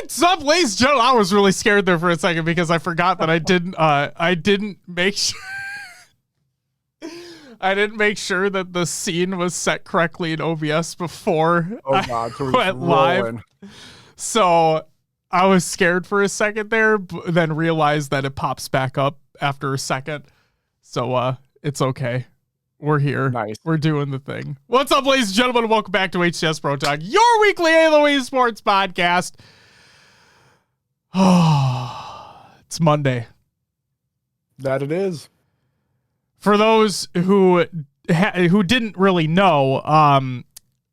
What's up, ladies and gentlemen? I was really scared there for a second because I forgot that I didn't make sure I didn't make sure that the scene was set correctly in OBS before I went live. So I was scared for a second there, but then realized that it pops back up after a second. So it's okay. We're here. Nice. We're doing the thing. What's up, ladies and gentlemen? Welcome back to HCS Pro Talk, your weekly Halo esports podcast. Oh, it's Monday. That it is. For those who didn't really know,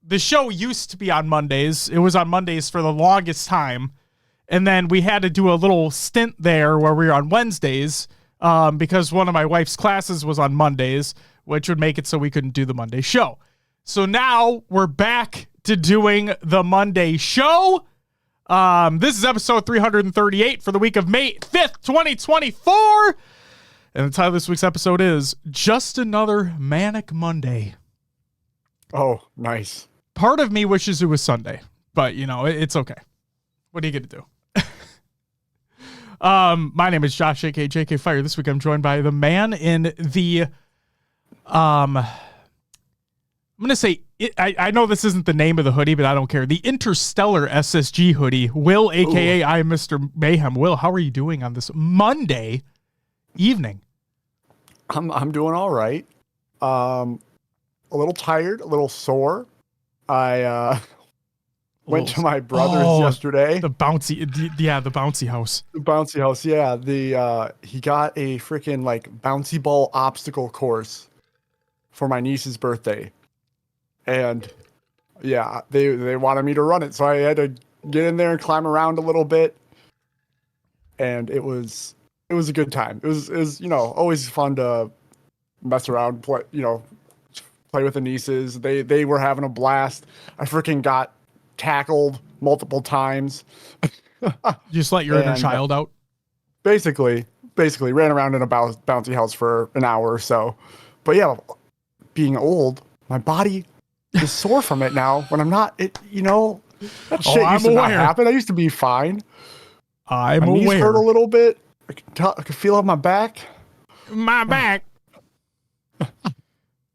the show used to be on Mondays. It was on Mondays for the longest time. And then we had to do a little stint there where we were on Wednesdays because one of my wife's classes was on Mondays, which would make it so we couldn't do the Monday show. So now we're back to doing the Monday show. This is episode 338 for the week of May 5th, 2024. And the title of this week's episode is Just Another Manic Monday. Oh, nice. Part of me wishes it was Sunday, but you know, it's okay. What are you going to do? My name is Josh, aka JK Fire. This week I'm joined by the man in the, I'm going to say, I know this isn't the name of the hoodie, but I don't care. The Interstellar SSG hoodie, Will, aka I am Mr. Mayhem. Will, how are you doing on this Monday evening? I'm doing all right. A little tired, a little sore. I went to my brother's yesterday. The bouncy house. The bouncy house, yeah. He got a freaking like bouncy ball obstacle course for my niece's birthday. And yeah, they wanted me to run it, so I had to get in there and climb around a little bit. And it was a good time. It was always fun to mess around, play with the nieces. They were having a blast. I freaking got tackled multiple times. You just let your inner child out? Basically ran around in a bouncy house for an hour or so. But yeah, being old, my body is sore from it now when I'm not, that shit used to not happen. I used to be fine. My knees hurt a little bit. I could feel on my back. My back.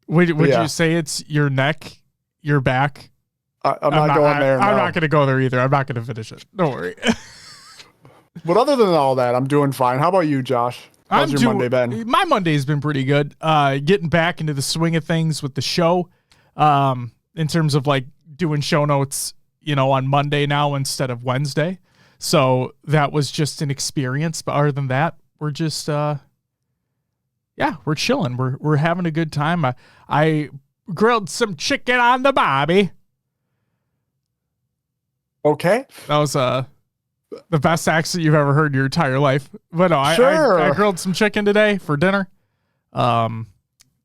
Would you say it's your neck, your back? I'm not going there. I'm not going to go there either. I'm not going to finish it. Don't worry. But other than all that, I'm doing fine. How about you, Josh? How's your Monday been? My Monday's been pretty good. Getting back into the swing of things with the show. In terms of like doing show notes, on Monday now instead of Wednesday. So that was just an experience. But other than that, we're just, we're chilling. We're having a good time. I grilled some chicken on the bobby. Okay. That was the best accent you've ever heard in your entire life. But no, sure. I grilled some chicken today for dinner.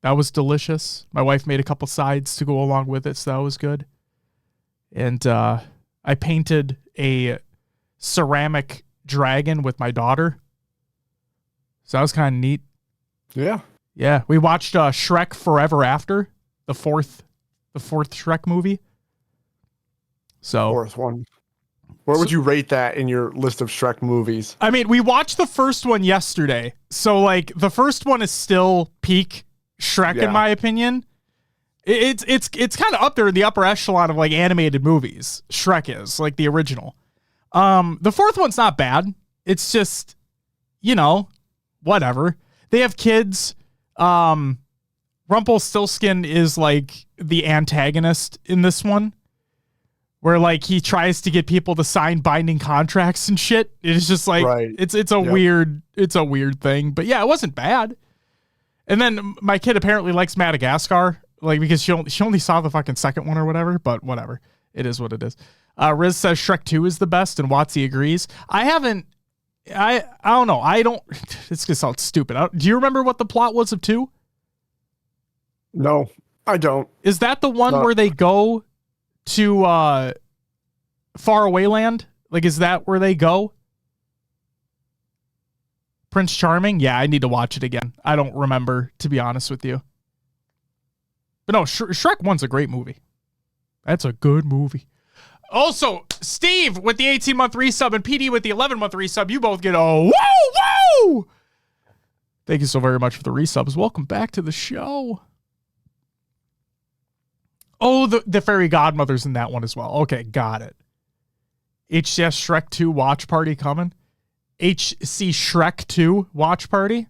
That was delicious. My wife made a couple sides to go along with it, so that was good. And I painted a ceramic dragon with my daughter. So that was kind of neat. Yeah. Yeah. We watched Shrek Forever After, the fourth Shrek movie. So fourth one. Where would you rate that in your list of Shrek movies? I mean, we watched the first one yesterday. So like the first one is still peak Shrek in my opinion. It's kind of up there in the upper echelon of like animated movies. Shrek is like the original. The fourth one's not bad. It's just, whatever. They have kids. Rumpelstiltskin is like the antagonist in this one, where like he tries to get people to sign binding contracts and shit. It's just like it's a weird thing. But yeah, it wasn't bad. And then my kid apparently likes Madagascar, like because she only saw the fucking second one or whatever. But whatever, it is what it is. Riz says Shrek 2 is the best, and Watsy agrees. I don't know. It's gonna sound stupid. Do you remember what the plot was of 2? No, I don't. Is that the one where they go to faraway land? Like, is that where they go? Prince Charming? Yeah, I need to watch it again. I don't remember, to be honest with you. But no, Shrek 1's a great movie. That's a good movie. Also, Steve with the 18-month resub and PD with the 11-month resub, you both get a woo! Thank you so very much for the resubs. Welcome back to the show. Oh, the fairy godmother's in that one as well. Okay, got it. HCS Shrek 2 watch party coming. HC Shrek 2 watch party.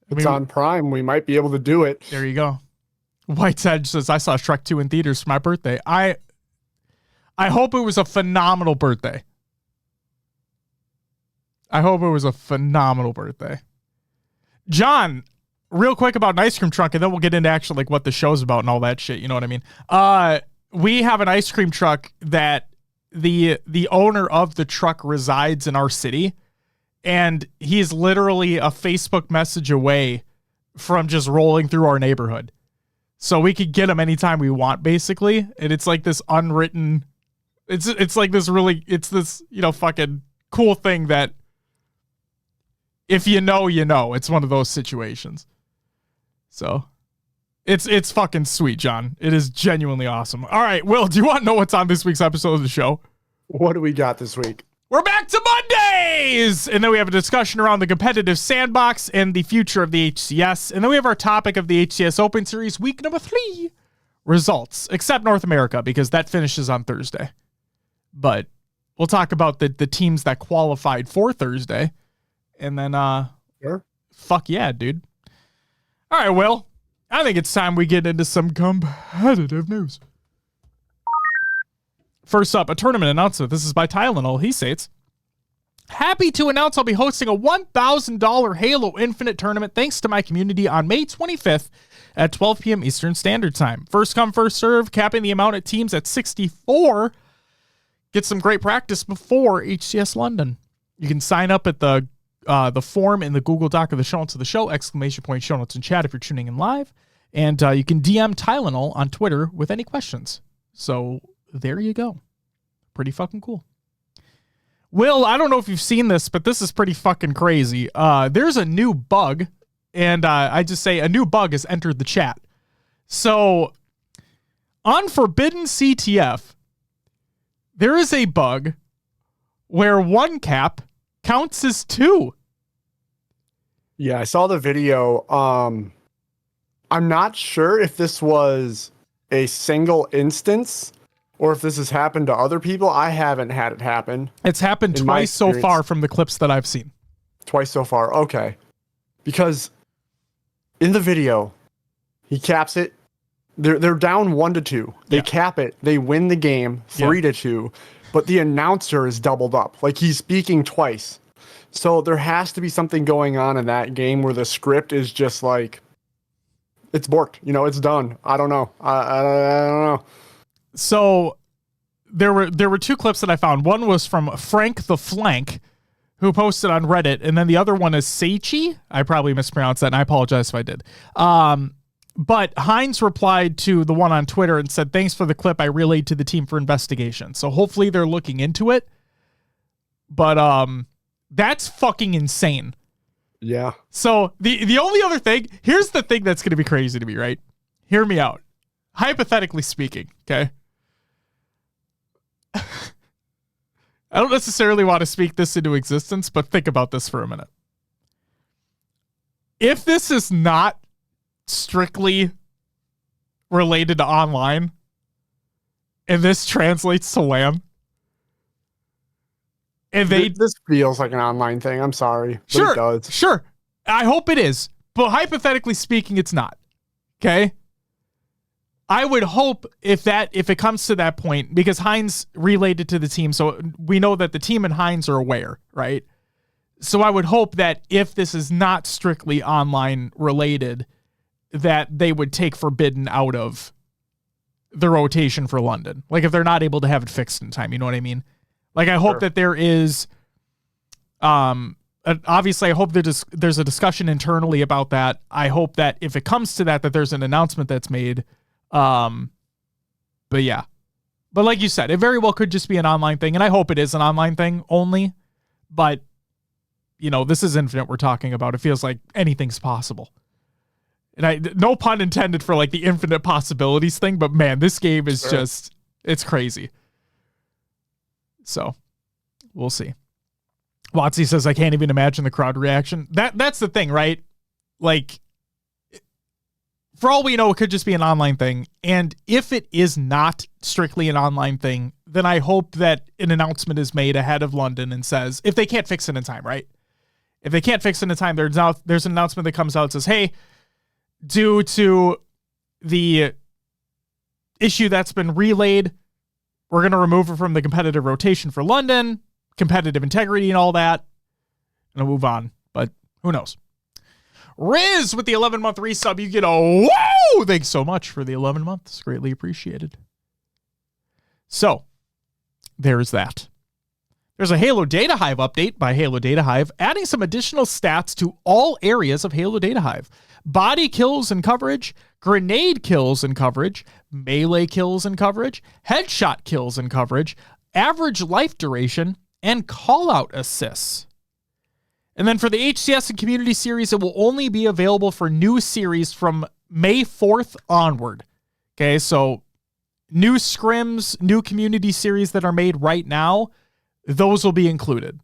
It's on Prime. We might be able to do it. There you go. White's Edge says, I saw Shrek 2 in theaters for my birthday. I hope it was a phenomenal birthday. I hope it was a phenomenal birthday. John, real quick about an ice cream truck, and then we'll get into actually like what the show's about and all that shit. You know what I mean? We have an ice cream truck that the owner of the truck resides in our city, and he's literally a Facebook message away from just rolling through our neighborhood. So we could get him anytime we want, basically. And it's like this unwritten, it's like this really, it's this, fucking cool thing that if you know, you know. It's one of those situations. So it's fucking sweet, John. It is genuinely awesome. All right, Will, do you want to know what's on this week's episode of the show? What do we got this week? We're back to Mondays! And then we have a discussion around the competitive sandbox and the future of the HCS. And then we have our topic of the HCS Open Series week number 3 results, except North America, because that finishes on Thursday. But we'll talk about the teams that qualified for Thursday. And then, sure. Fuck yeah, dude. All right, Will, I think it's time we get into some competitive news. First up, a tournament announcement. This is by Tylenol. He states, happy to announce I'll be hosting a $1,000 Halo Infinite tournament thanks to my community on May 25th at 12 p.m. Eastern Standard Time. First come, first serve, capping the amount at teams at 64. Get some great practice before HCS London. You can sign up at the form in the Google Doc of the show notes of the show, ! Show notes in chat if you're tuning in live. And you can DM Tylenol on Twitter with any questions. So there you go. Pretty fucking cool. Will, I don't know if you've seen this, but this is pretty fucking crazy. There's a new bug, and I just say a new bug has entered the chat. So on Forbidden CTF, there is a bug where one cap counts as 2. Yeah, I saw the video. I'm not sure if this was a single instance or if this has happened to other people. I haven't had it happen. It's happened twice so far from the clips that I've seen. Twice so far. Okay. Because in the video, he caps it. They're down 1-2. They cap it. They win the game 3-2. But the announcer is doubled up. Like he's speaking twice. So there has to be something going on in that game where the script is just like, it's borked. It's done. I don't know. I don't know. So there were 2 clips that I found. One was from Frank the Flank, who posted on Reddit, and then the other one is Seichi. I probably mispronounced that, and I apologize if I did. But Hines replied to the one on Twitter and said, thanks for the clip. I relayed to the team for investigation. So hopefully they're looking into it. But that's fucking insane. Yeah. So the only other thing, here's the thing that's going to be crazy to me, right? Hear me out. Hypothetically speaking, okay? I don't necessarily want to speak this into existence, but think about this for a minute. If this is not strictly related to online, and this translates to LAN, and this feels like an online thing. I'm sorry. Sure, it does. Sure. I hope it is. But hypothetically speaking, it's not. Okay? I would hope if it comes to that point, because Hines relayed it to the team, so we know that the team and Hines are aware, right? So I would hope that if this is not strictly online related, that they would take Forbidden out of the rotation for London. Like if they're not able to have it fixed in time, you know what I mean? Like I hope that there is, obviously I hope there's a discussion internally about that. I hope that if it comes to that there's an announcement that's made. But yeah, but like you said, it very well could just be an online thing, and I hope it is an online thing only. But this is Infinite we're talking about. It feels like anything's possible, and no pun intended for like the infinite possibilities thing. But man, this game is just It's crazy. So we'll see. Watsy says, I can't even imagine the crowd reaction. That's the thing, right? Like, for all we know, it could just be an online thing. And if it is not strictly an online thing, then I hope that an announcement is made ahead of London and says, if they can't fix it in time, right? If they can't fix it in time, there's an announcement that comes out that says, hey, due to the issue that's been relayed, we're going to remove it from the competitive rotation for London, competitive integrity and all that, and I'll move on. But who knows? Riz with the 11-month resub. You get a whoa! Thanks so much for the 11 months. Greatly appreciated. So, there's that. There's a Halo Data Hive update by Halo Data Hive, adding some additional stats to all areas of Halo Data Hive. Body kills and coverage, grenade kills and coverage, melee kills and coverage, headshot kills and coverage, average life duration, and callout assists. And then for the HCS and Community Series, it will only be available for new series from May 4th onward. Okay, so new scrims, new Community Series that are made right now, those will be included.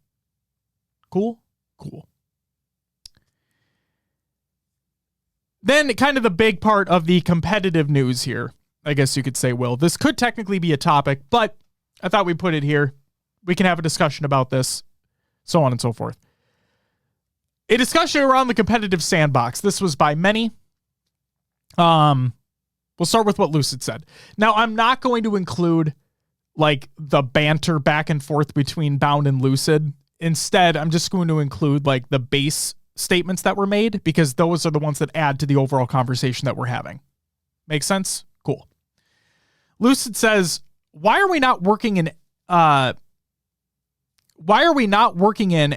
Cool? Cool. Then kind of the big part of the competitive news here, I guess you could say, Will. This could technically be a topic, but I thought we'd put it here. We can have a discussion about this, so on and so forth. A discussion around the competitive sandbox. This was by many. We'll start with what Lucid said. Now, I'm not going to include like the banter back and forth between Bound and Lucid. Instead, I'm just going to include like the base statements that were made, because those are the ones that add to the overall conversation that we're having. Make sense? Cool. Lucid says, why are we not working in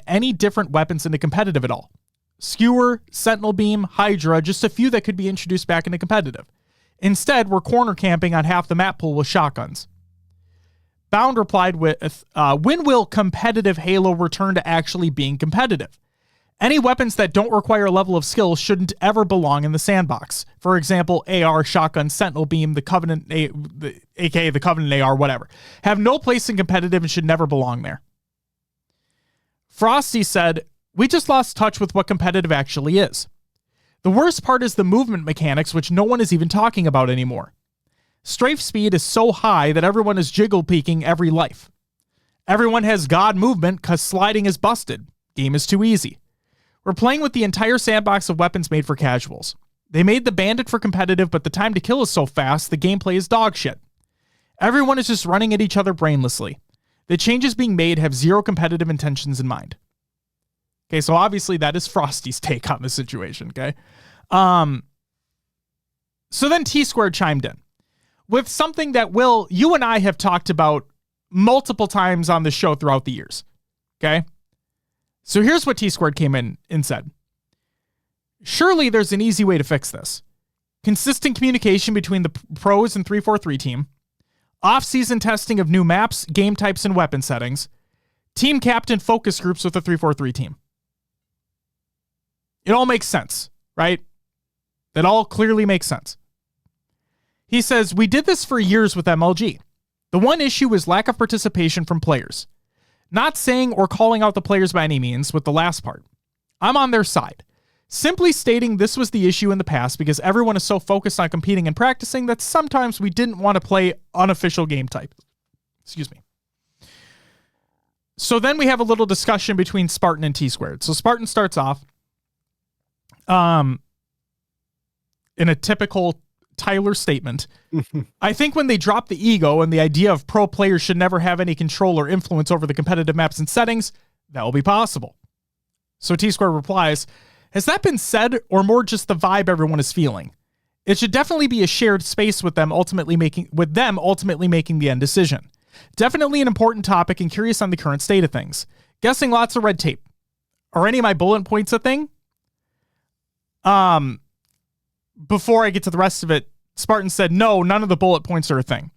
any different weapons into competitive at all? Skewer, Sentinel Beam, Hydra, just a few that could be introduced back into competitive. Instead, we're corner camping on half the map pool with shotguns. Bound replied with, when will competitive Halo return to actually being competitive? Any weapons that don't require a level of skill shouldn't ever belong in the sandbox. For example, AR, shotgun, Sentinel Beam, aka the Covenant AR, whatever, have no place in competitive and should never belong there. Frosty said, we just lost touch with what competitive actually is. The worst part is the movement mechanics, which no one is even talking about anymore. Strafe speed is so high that everyone is jiggle peeking every life. Everyone has God movement because sliding is busted. Game is too easy. We're playing with the entire sandbox of weapons made for casuals. They made the Bandit for competitive, but the time to kill is so fast, the gameplay is dog shit. Everyone is just running at each other brainlessly. The changes being made have zero competitive intentions in mind. Okay, so obviously that is Frosty's take on the situation, okay? So then T-Squared chimed in with something that, Will, you and I have talked about multiple times on the show throughout the years, okay? So here's what T-Squared came in and said. Surely there's an easy way to fix this. Consistent communication between the pros and 343 team, off-season testing of new maps, game types, and weapon settings, team captain focus groups with the 343 team. It all makes sense, right? That all clearly makes sense. He says, we did this for years with MLG. The one issue is lack of participation from players. Not saying or calling out the players by any means with the last part. I'm on their side. Simply stating this was the issue in the past because everyone is so focused on competing and practicing that sometimes we didn't want to play unofficial game type. Excuse me. So then we have a little discussion between Spartan and T-Squared. So Spartan starts off in a typical Tyler statement. I think when they drop the ego and the idea of pro players should never have any control or influence over the competitive maps and settings, that will be possible. So T-Squared replies, has that been said or more just the vibe everyone is feeling? It should definitely be a shared space with them ultimately making the end decision. Definitely an important topic and curious on the current state of things. Guessing lots of red tape. Are any of my bullet points a thing? Before I get to the rest of it, Spartan said, no, none of the bullet points are a thing.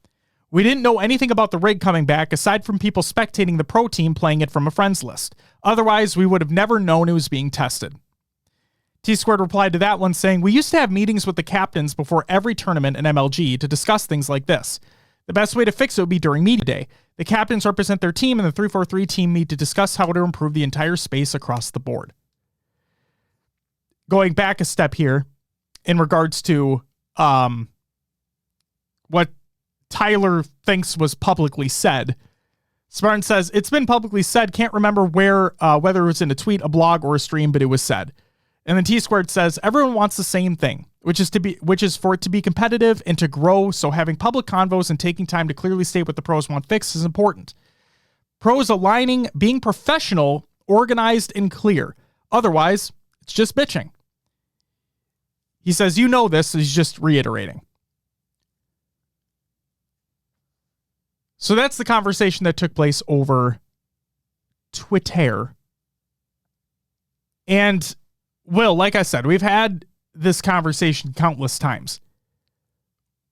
We didn't know anything about the rig coming back aside from people spectating the pro team playing it from a friends list. Otherwise, we would have never known it was being tested. T-Squared replied to that one saying, we used to have meetings with the captains before every tournament in MLG to discuss things like this. The best way to fix it would be during media day. The captains represent their team, and the 343 team meet to discuss how to improve the entire space across the board. Going back a step here, in regards to what Tyler thinks was publicly said, Spartan says, it's been publicly said, can't remember where, whether it was in a tweet, a blog, or a stream, but it was said. And then T-Squared says, everyone wants the same thing, which is for it to be competitive and to grow, so having public convos and taking time to clearly state what the pros want fixed is important. Pros aligning, being professional, organized, and clear. Otherwise, it's just bitching. He says, you know this, he's just reiterating. So that's the conversation that took place over Twitter. And, Will, like I said, we've had this conversation countless times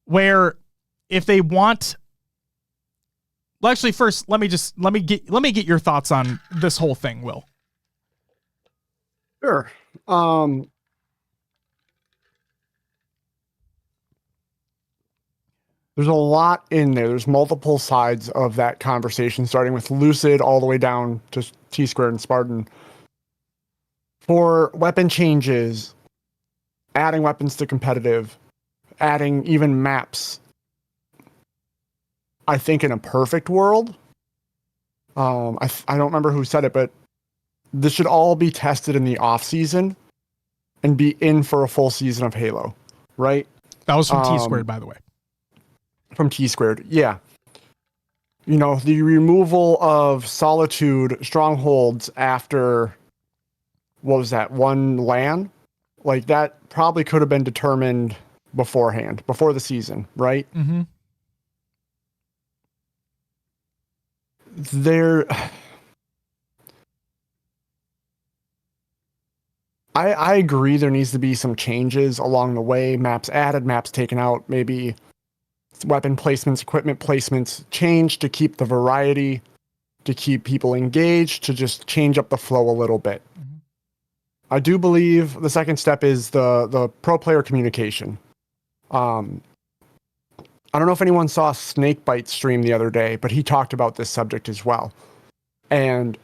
where if they want... Well, actually, first, let me get your thoughts on this whole thing, Will. Sure. There's a lot in there. There's multiple sides of that conversation, starting with Lucid all the way down to T-Squared and Spartan. For weapon changes, adding weapons to competitive, adding even maps, I think in a perfect world, I don't remember who said it, but this should all be tested in the off season and be in for a full season of Halo, right? That was from T-Squared, by the way. From T-Squared, yeah. You know, the removal of Solitude strongholds after, what was that, one LAN? Like, that probably could have been determined beforehand, before the season, right? Mm-hmm. I agree there needs to be some changes along the way. Maps added, maps taken out, maybe weapon placements, equipment placements changed to keep the variety, to keep people engaged, to just change up the flow a little bit. Mm-hmm. I do believe the second step is the pro player communication. I don't know if anyone saw Snakebite's stream the other day, but he talked about this subject as well. And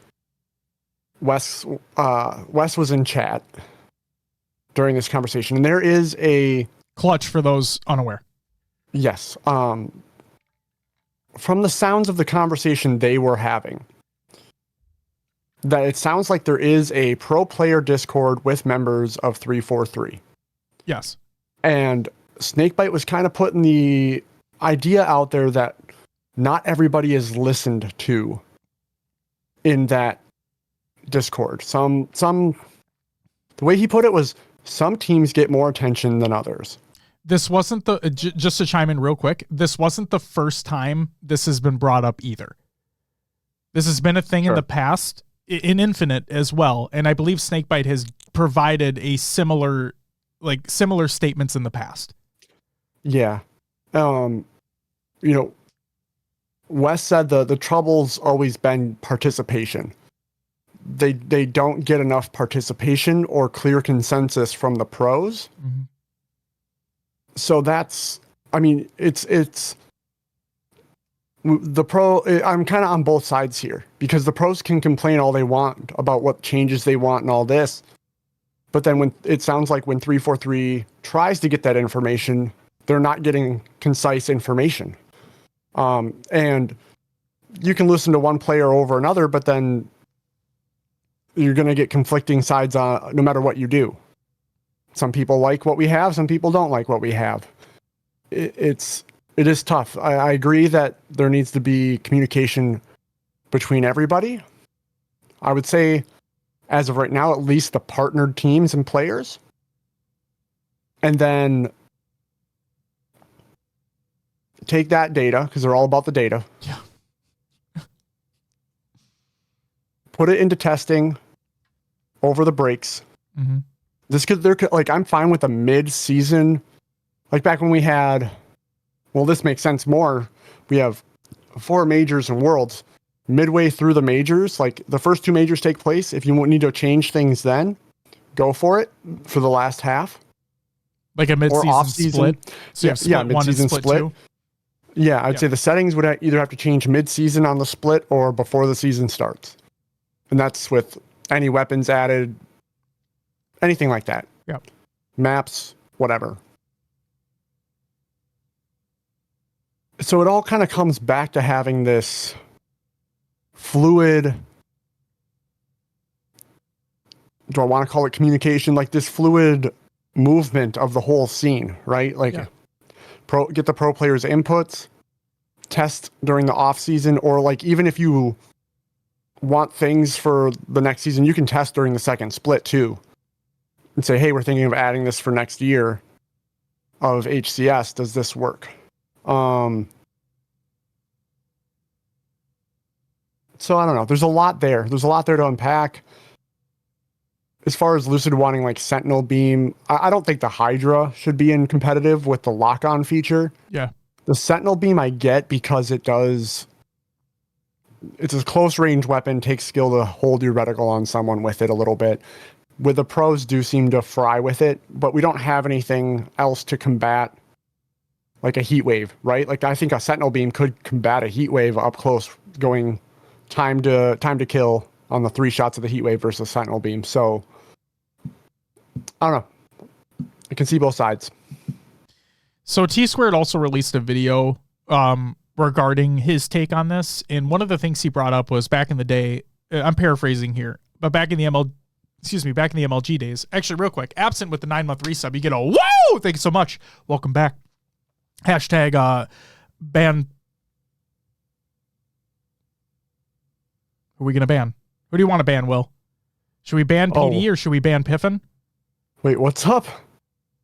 Wes was in chat during this conversation, and there is a clutch for those unaware. Yes. From the sounds of the conversation they were having, that it sounds like there is a pro player Discord with members of 343. Yes. And Snakebite was kind of putting the idea out there that not everybody is listened to in that Discord. The way he put it was, some teams get more attention than others. This wasn't just to chime in real quick, this wasn't the first time this has been brought up either. This has been a thing in the past, in Infinite as well, and I believe Snakebite has provided a similar statements in the past. Yeah. Wes said the trouble's always been participation. They don't get enough participation or clear consensus from the pros. Mm-hmm. So it's the pro. I'm kind of on both sides here, because the pros can complain all they want about what changes they want and all this. But then when it sounds like when 343 tries to get that information, they're not getting concise information. And you can listen to one player over another, but then you're going to get conflicting sides on no matter what you do. Some people like what we have. Some people don't like what we have. It is tough. I agree that there needs to be communication between everybody. I would say, as of right now, at least the partnered teams and players. And then take that data, because they're all about the data. Yeah. Put it into testing over the breaks. Mm-hmm. I'm fine with a mid-season, like back when we had, well, this makes sense more. We have 4 majors and worlds. Midway through the majors, like the first 2 majors take place. If you need to change things, then go for it for the last half. Like a mid-season split. So mid-season split. Yeah, I'd say the settings would either have to change mid-season on the split or before the season starts. And that's with any weapons added, anything like that. Yep. Maps, whatever. So it all kind of comes back to having this fluid, do I want to call it communication? Like this fluid movement of the whole scene, right? Like get the pro players' inputs, test during the off season, or like even if you want things for the next season, you can test during the second split too, and say, hey, we're thinking of adding this for next year of HCS. Does this work? So I don't know. There's a lot there. There's a lot there to unpack. As far as Lucid wanting like Sentinel Beam, I don't think the Hydra should be in competitive with the lock-on feature. Yeah. The Sentinel Beam I get because it's a close range weapon, takes skill to hold your reticle on someone with it a little bit. With the pros do seem to fry with it, but we don't have anything else to combat like a heat wave, right? Like I think a Sentinel Beam could combat a heat wave up close, going time to kill on the 3 shots of the heat wave versus Sentinel Beam. So I don't know. I can see both sides. So T Squared also released a video regarding his take on this, and one of the things he brought up was back in the day. I'm paraphrasing here, but back in the MLG days. Actually, real quick, Absent with the 9-month resub, you get a whoa! Thank you so much. Welcome back. Hashtag ban. Who are we gonna ban? Who do you want to ban, Will? Should we ban PD or should we ban Piffin? Wait, what's up?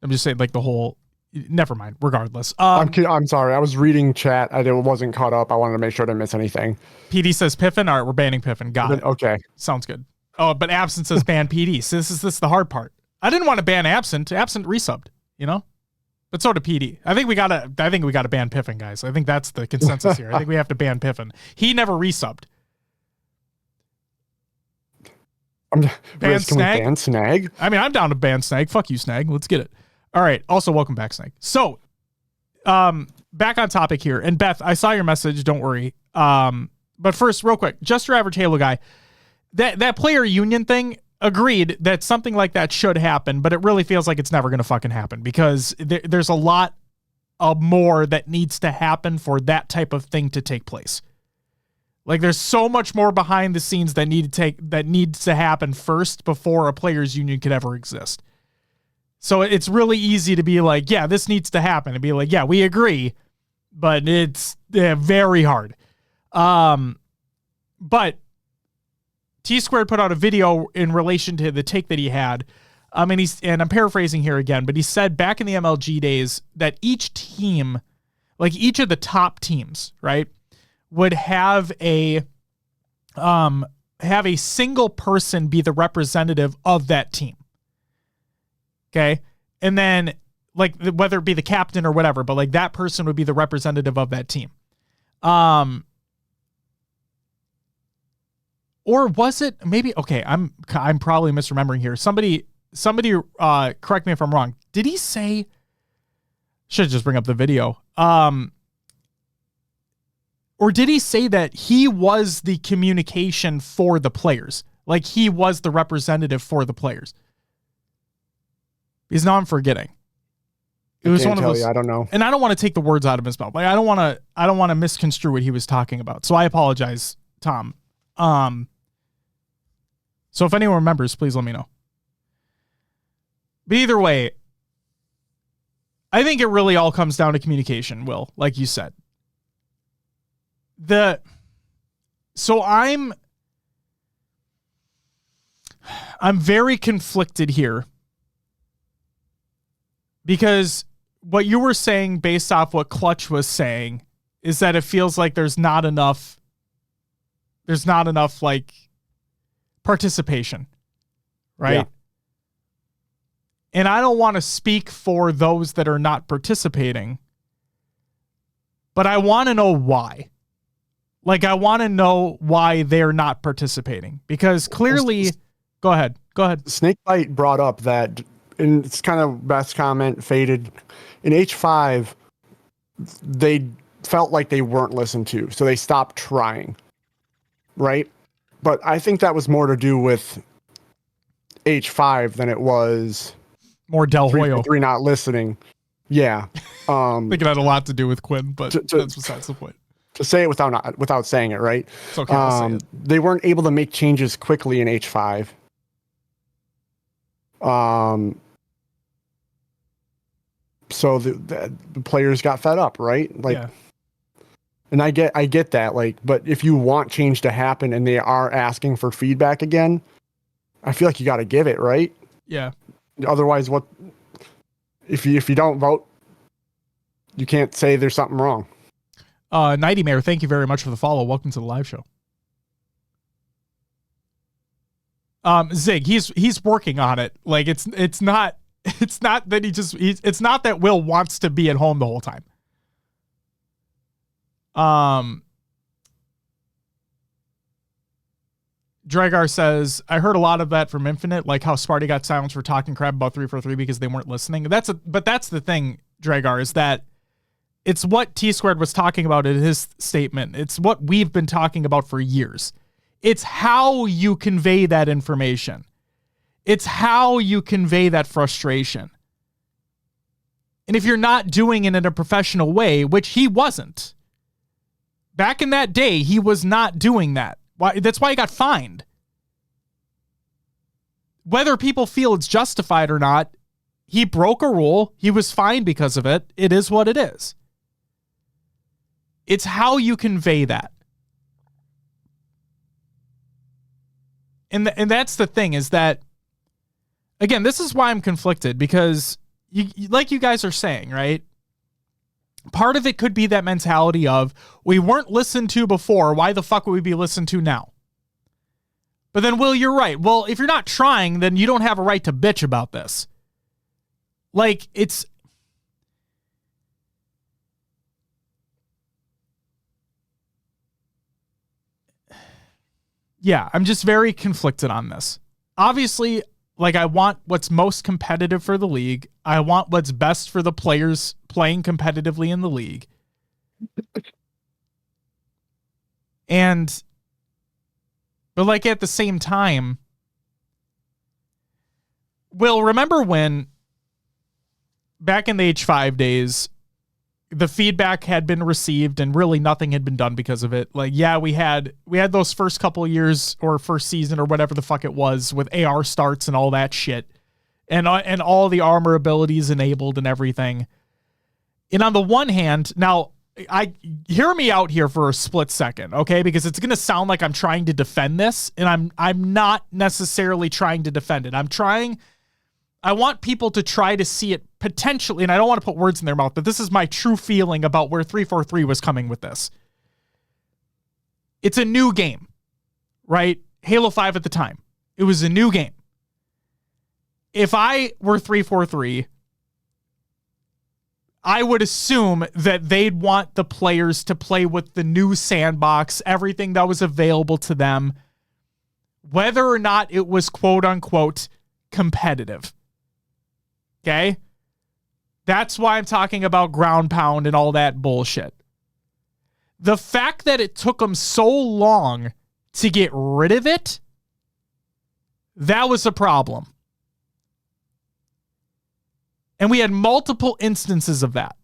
I'm just saying, like the whole. Never mind. Regardless, I'm sorry. I was reading chat. I wasn't caught up. I wanted to make sure I didn't miss anything. PD says Piffin. All right, we're banning Piffin. Got it. Okay, sounds good. Oh, but Absent says ban PD. So this is the hard part. I didn't want to ban Absent. Absent resubbed. You know, but so did PD. I think we gotta ban Piffin, guys. I think that's the consensus here. I think we have to ban Piffin. He never resubbed. Ban Snag? I mean, I'm down to ban Snag. Fuck you, Snag. Let's get it. All right. Also, welcome back, Snag. So, back on topic here. And Beth, I saw your message. Don't worry. But first, real quick, just your average Halo guy. That player union thing, agreed that something like that should happen, but it really feels like it's never going to fucking happen because there's a lot of more that needs to happen for that type of thing to take place. Like there's so much more behind the scenes that needs to happen first before a players union could ever exist. So it's really easy to be like, yeah, this needs to happen, and be like, yeah, we agree, but it's very hard. But T Squared put out a video in relation to the take that he had. And I'm paraphrasing here again, but he said back in the MLG days that each team, like each of the top teams, right, would have a single person be the representative of that team. Okay. And then like whether it be the captain or whatever, but like that person would be the representative of that team. Or was it maybe, okay, I'm probably misremembering here. Somebody correct me if I'm wrong. Did he say, should just bring up the video. Or did he say that he was the communication for the players? Like he was the representative for the players? Because now I'm forgetting. It was one of those. I don't know. And I don't want to take the words out of his mouth. Like I don't want to misconstrue what he was talking about. So I apologize, Tom. So if anyone remembers, please let me know. But either way, I think it really all comes down to communication, Will, like you said. So I'm very conflicted here because what you were saying based off what Clutch was saying is that it feels like there's not enough like participation, right? Yeah. And I don't want to speak for those that are not participating, but I want to know why. Like, I want to know why they're not participating because clearly, go ahead. Snakebite brought up that, and it's kind of best comment faded in H5. They felt like they weren't listened to, so they stopped trying, right? But I think that was more to do with H5 than it was more Del Hoyo. 3 not listening. Yeah. I think it had a lot to do with Quinn, but that's besides the point. To say it without saying it, right? It's okay. I'll say it. They weren't able to make changes quickly in H5. So the players got fed up, right? Like, yeah. And I get that, like, but if you want change to happen and they are asking for feedback again, I feel like you got to give it, right? Yeah. Otherwise, what if you don't vote? You can't say there's something wrong. Nightmare, thank you very much for the follow. Welcome to the live show. Zig, he's working on it. Like it's not that it's not that Will wants to be at home the whole time. Dragar says, I heard a lot of that from Infinite, like how Sparty got silenced for talking crap about 343 because they weren't listening. But that's the thing, Dragar, is that it's what T Squared was talking about in his statement. It's what we've been talking about for years. It's how you convey that information. It's how you convey that frustration. And if you're not doing it in a professional way, which he wasn't, back in that day, he was not doing that. That's why he got fined. Whether people feel it's justified or not, he broke a rule. He was fined because of it. It is what it is. It's how you convey that. And that's the thing, is that, again, this is why I'm conflicted, because like you guys are saying, right? Part of it could be that mentality of, we weren't listened to before, why the fuck would we be listened to now? But then, Will, you're right. Well, if you're not trying, then you don't have a right to bitch about this. Like, it's... Yeah, I'm just very conflicted on this. Obviously, like, I want what's most competitive for the league. I want what's best for the players playing competitively in the league. But like at the same time, Will, remember when back in the H5 days, the feedback had been received and really nothing had been done because of it? Like, yeah, we had those first couple of years or first season or whatever the fuck it was with AR starts and all that shit, and all the armor abilities enabled and everything. And on the one hand, now I hear me out here for a split second, okay? Because it's going to sound like I'm trying to defend this, and I'm not necessarily trying to defend it. I want people to try to see it potentially, and I don't want to put words in their mouth, but this is my true feeling about where 343 was coming with this. It's a new game, right? Halo 5 at the time. It was a new game. If I were 343, I would assume that they'd want the players to play with the new sandbox, everything that was available to them, whether or not it was quote unquote competitive. Okay? That's why I'm talking about ground pound and all that bullshit. The fact that it took them so long to get rid of it, that was a problem. And we had multiple instances of that.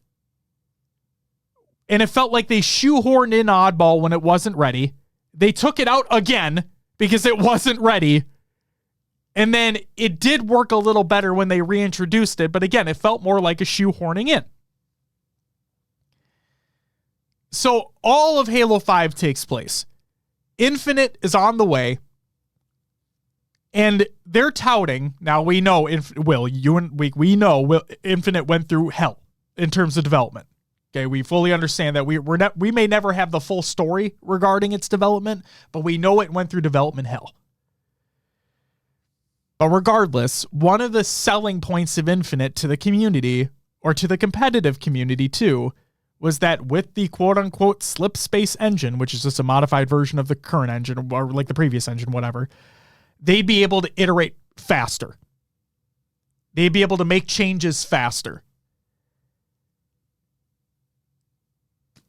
And it felt like they shoehorned in Oddball when it wasn't ready. They took it out again because it wasn't ready. And then it did work a little better when they reintroduced it. But again, it felt more like a shoehorning in. So all of Halo 5 takes place. Infinite is on the way. And they're touting. Now we know, we know Infinite went through hell in terms of development. Okay, we fully understand that we may never have the full story regarding its development, but we know it went through development hell. But regardless, one of the selling points of Infinite to the community, or to the competitive community too, was that with the quote-unquote slip space engine, which is just a modified version of the current engine, or like the previous engine, whatever, they'd be able to iterate faster. They'd be able to make changes faster.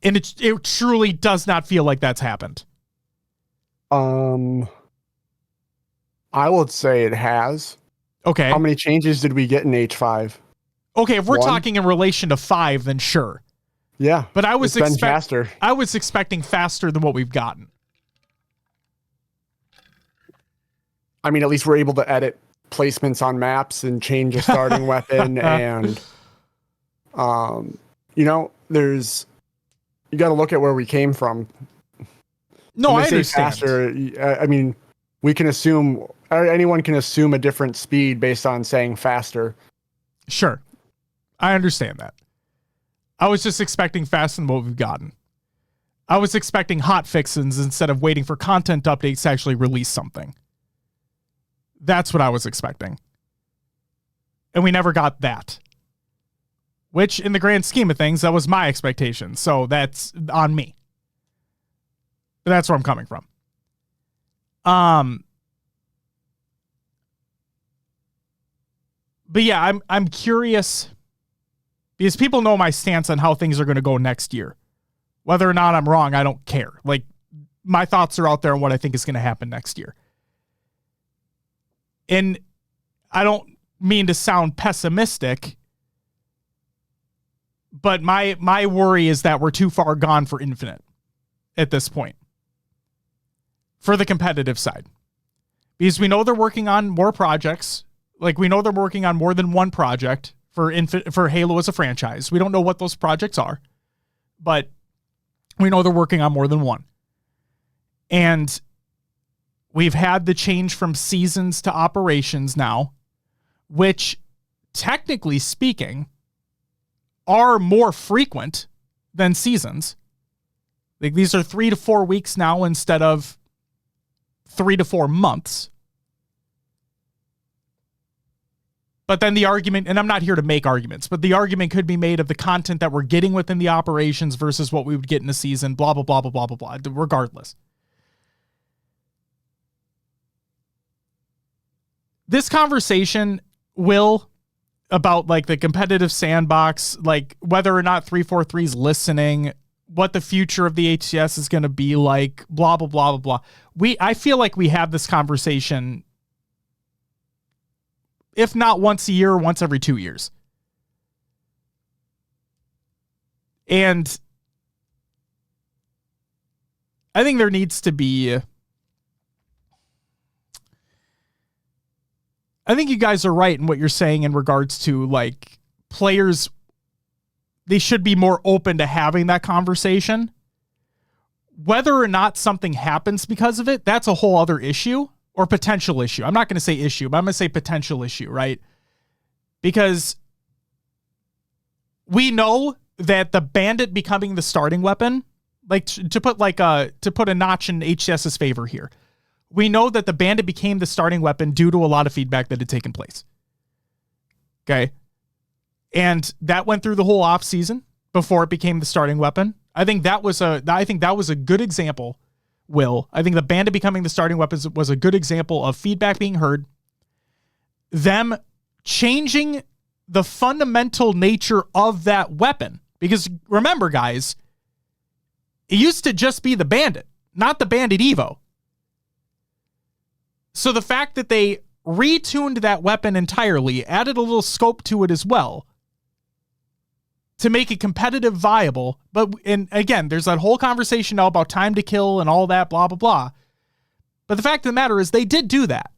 And it truly does not feel like that's happened. I would say it has. Okay. How many changes did we get in H5? Okay, if we're 1? talking in relation to 5, then sure. Yeah. But I was faster. I was expecting faster than what we've gotten. I mean, at least we're able to edit placements on maps and change a starting weapon, and you know, you got to look at where we came from. No, when I understand. Faster, I mean, we can assume, anyone can assume a different speed based on saying faster. Sure. I understand that. I was just expecting faster than what we've gotten. I was expecting hot fixes instead of waiting for content updates to actually release something. That's what I was expecting. And we never got that. Which, in the grand scheme of things, that was my expectation. So that's on me. But that's where I'm coming from. But yeah, I'm curious because people know my stance on how things are going to go next year. Whether or not I'm wrong, I don't care. Like, my thoughts are out there on what I think is going to happen next year. And I don't mean to sound pessimistic, but my worry is that we're too far gone for Infinite at this point. For the competitive side. Because we know they're working on more projects. Like, we know they're working on more than one project for Halo as a franchise. We don't know what those projects are, but we know they're working on more than one. And we've had the change from seasons to operations now, which, technically speaking, are more frequent than seasons. Like, these are 3 to 4 weeks now instead of 3 to 4 months. But then the argument, and I'm not here to make arguments, but the argument could be made of the content that we're getting within the operations versus what we would get in a season, blah, blah, blah, blah, blah, blah, blah, regardless. This conversation will about like the competitive sandbox, like whether or not 343 is listening, what the future of the HCS is going to be like, blah, blah, blah, blah, blah. I feel like we have this conversation, if not once a year, once every 2 years. And I think there needs to be, I think you guys are right in what you're saying in regards to like players, they should be more open to having that conversation. Whether or not something happens because of it, that's a whole other issue or potential issue. I'm not going to say issue, but I'm going to say potential issue, right? Because we know that the Bandit becoming the starting weapon, like to put a notch in HCS's favor here. We know that the Bandit became the starting weapon due to a lot of feedback that had taken place. Okay. And that went through the whole off season before it became the starting weapon. I think that was a good example, Will. I think the Bandit becoming the starting weapon was a good example of feedback being heard. Them changing the fundamental nature of that weapon. Because remember, guys, it used to just be the Bandit, not the Bandit Evo. So the fact that they retuned that weapon entirely, added a little scope to it as well, to make it competitive viable. And again, there's that whole conversation now about time to kill and all that, blah, blah, blah. But the fact of the matter is they did do that.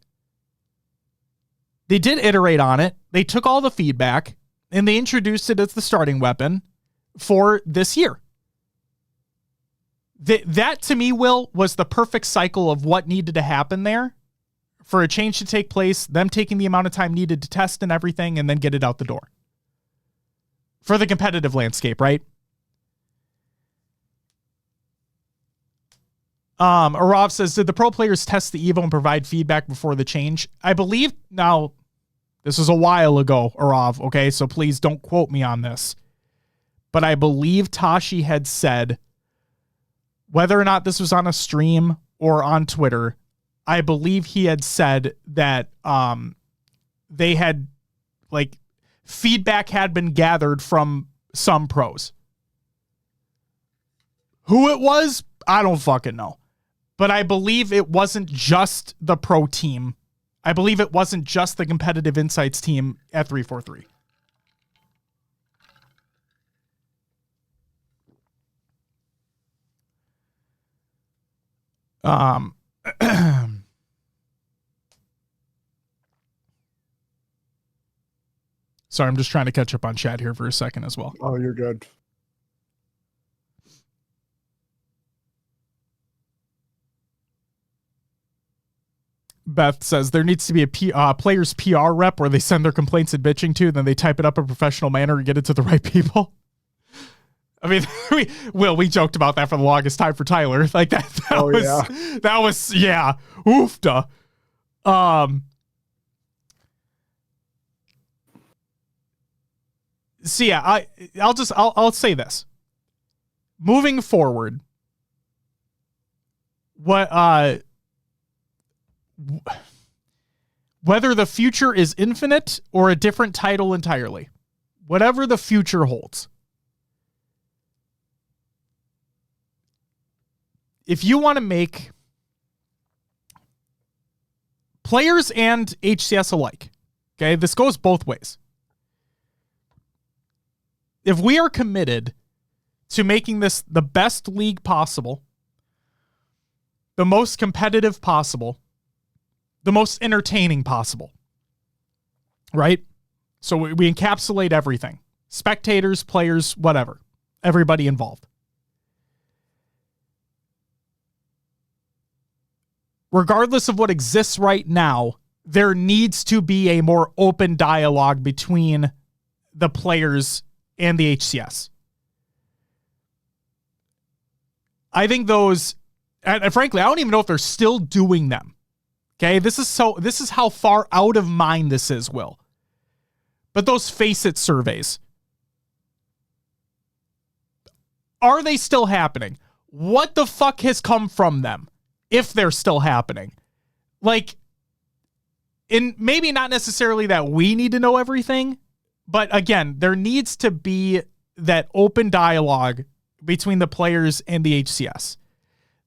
They did iterate on it. They took all the feedback and they introduced it as the starting weapon for this year. That to me, Will, was the perfect cycle of what needed to happen there for a change to take place, them taking the amount of time needed to test and everything, and then get it out the door. For the competitive landscape, right? Arav says, did the pro players test the Evo and provide feedback before the change? I believe, now, this was a while ago, Arav, okay? So please don't quote me on this. But I believe Tashi had said, whether or not this was on a stream or on Twitter, I believe he had said that they had, like, feedback had been gathered from some pros. Who it was, I don't fucking know. But I believe it wasn't just the pro team. I believe it wasn't just the competitive insights team at 343. Sorry, I'm just trying to catch up on chat here for a second as well. Oh, you're good. Beth says there needs to be a player's PR rep where they send their complaints and bitching to, then they type it up in a professional manner and get it to the right people. I mean, we joked about that for the longest time for Tyler. Like that was oofta. So yeah, I'll say this. Moving forward, whether the future is infinite or a different title entirely, whatever the future holds, if you want to make players and HCS alike, okay, this goes both ways. If we are committed to making this the best league possible, the most competitive possible, the most entertaining possible, right? So we encapsulate everything. Spectators, players, whatever. Everybody involved. Regardless of what exists right now, there needs to be a more open dialogue between the players and the HCS. I think those, and frankly, I don't even know if they're still doing them. Okay, this is how far out of mind this is, Will. But those Face It surveys, are they still happening? What the fuck has come from them, if they're still happening? Like, and maybe not necessarily that we need to know everything, but again, there needs to be that open dialogue between the players and the HCS.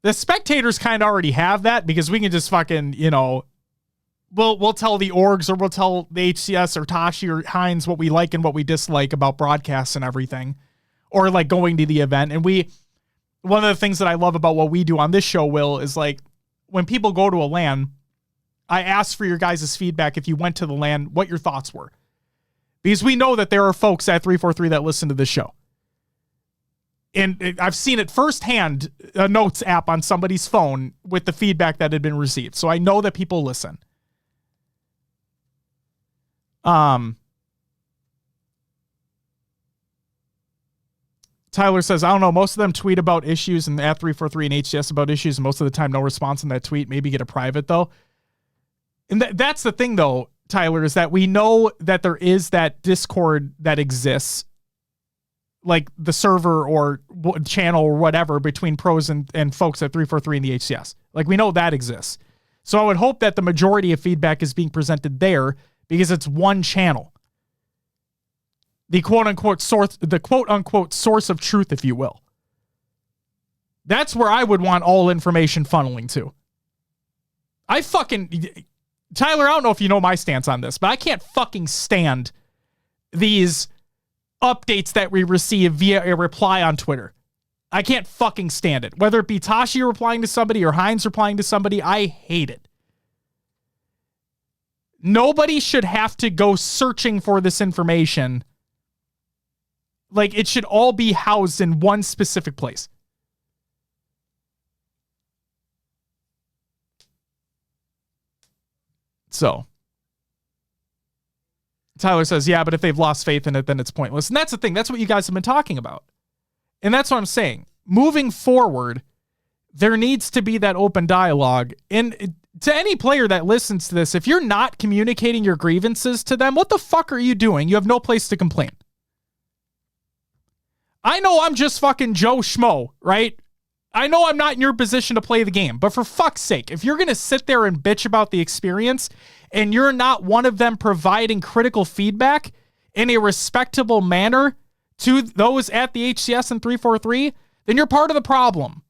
The spectators kind of already have that because we can just fucking, we'll tell the orgs or we'll tell the HCS or Tashi or Hines what we like and what we dislike about broadcasts and everything, or like going to the event. And one of the things that I love about what we do on this show, Will, is like when people go to a LAN, I ask for your guys' feedback if you went to the LAN, what your thoughts were. Because we know that there are folks at 343 that listen to this show. And I've seen it firsthand, a notes app on somebody's phone with the feedback that had been received. So I know that people listen. Tyler says, I don't know, most of them tweet about issues and at 343 and HCS about issues. And most of the time, no response in that tweet. Maybe get a private though. And that's the thing though, Tyler, is that we know that there is that Discord that exists, like the server or channel or whatever between pros and folks at 343 and the HCS. Like we know that exists. So I would hope that the majority of feedback is being presented there because it's one channel. The quote unquote source of truth, if you will. That's where I would want all information funneling to. Tyler, I don't know if you know my stance on this, but I can't fucking stand these updates that we receive via a reply on Twitter. I can't fucking stand it. Whether it be Tashi replying to somebody or Hines replying to somebody, I hate it. Nobody should have to go searching for this information. Like, it should all be housed in one specific place. So, Tyler says, yeah, but if they've lost faith in it, then it's pointless. And that's the thing. That's what you guys have been talking about. And that's what I'm saying. Moving forward, there needs to be that open dialogue. And to any player that listens to this, if you're not communicating your grievances to them, what the fuck are you doing? You have no place to complain. I know I'm just fucking Joe Schmo, right? I know I'm not in your position to play the game, but for fuck's sake, if you're going to sit there and bitch about the experience and you're not one of them providing critical feedback in a respectable manner to those at the HCS and 343, then you're part of the problem.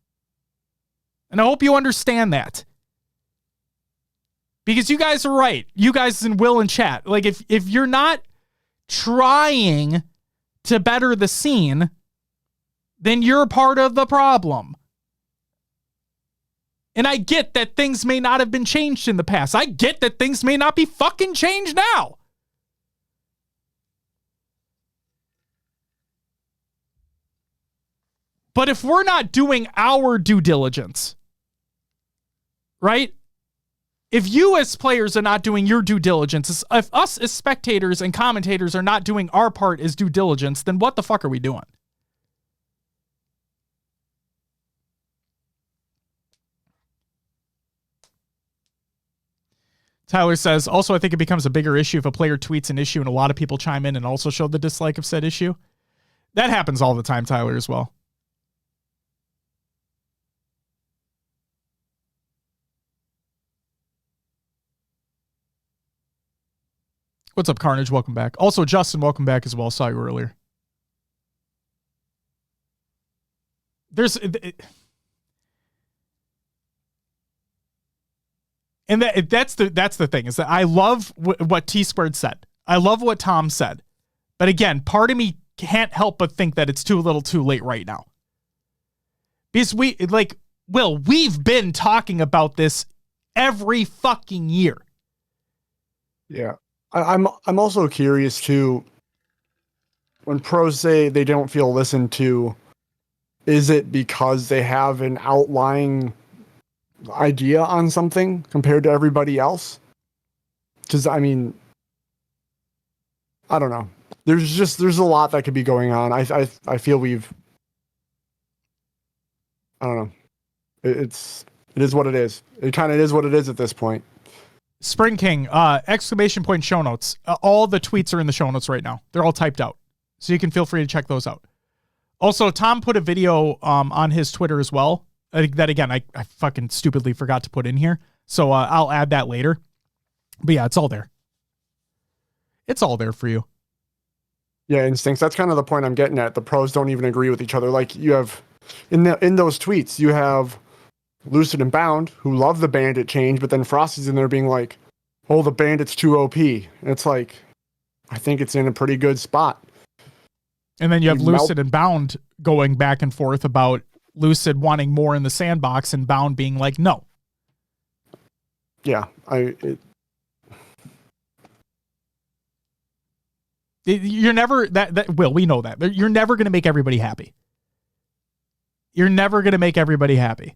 And I hope you understand that. Because you guys are right. You guys in Will and chat. Like, if you're not trying to better the scene, then you're part of the problem. And I get that things may not have been changed in the past. I get that things may not be fucking changed now. But if we're not doing our due diligence, right? If you as players are not doing your due diligence, if us as spectators and commentators are not doing our part as due diligence, then what the fuck are we doing? Tyler says, also, I think it becomes a bigger issue if a player tweets an issue and a lot of people chime in and also show the dislike of said issue. That happens all the time, Tyler, as well. What's up, Carnage? Welcome back. Also, Justin, welcome back as well. Saw you earlier. And that's the thing, is that I love what T-Squared said. I love what Tom said. But again, part of me can't help but think that it's too little too late right now. Because we've been talking about this every fucking year. Yeah. I'm also curious too, when pros say they don't feel listened to, is it because they have an outlying idea on something compared to everybody else? Because I mean, I don't know. There's a lot that could be going on. I feel I don't know. It is what it is. It kind of is what it is at this point. Spring King, exclamation point show notes. All the tweets are in the show notes right now. They're all typed out, so you can feel free to check those out. Also, Tom put a video on his Twitter as well. That again, I fucking stupidly forgot to put in here. So I'll add that later. But yeah, it's all there. It's all there for you. Yeah, Instincts. That's kind of the point I'm getting at. The pros don't even agree with each other. Like, you have in those tweets, you have Lucid and Bound, who love the Bandit change, but then Frosty's in there being like, oh, the Bandit's too OP. And it's like, I think it's in a pretty good spot. And then you have Lucid and Bound going back and forth about Lucid wanting more in the sandbox and Bound being like, no. Yeah, you're never Will, we know that. You're never going to make everybody happy. You're never going to make everybody happy.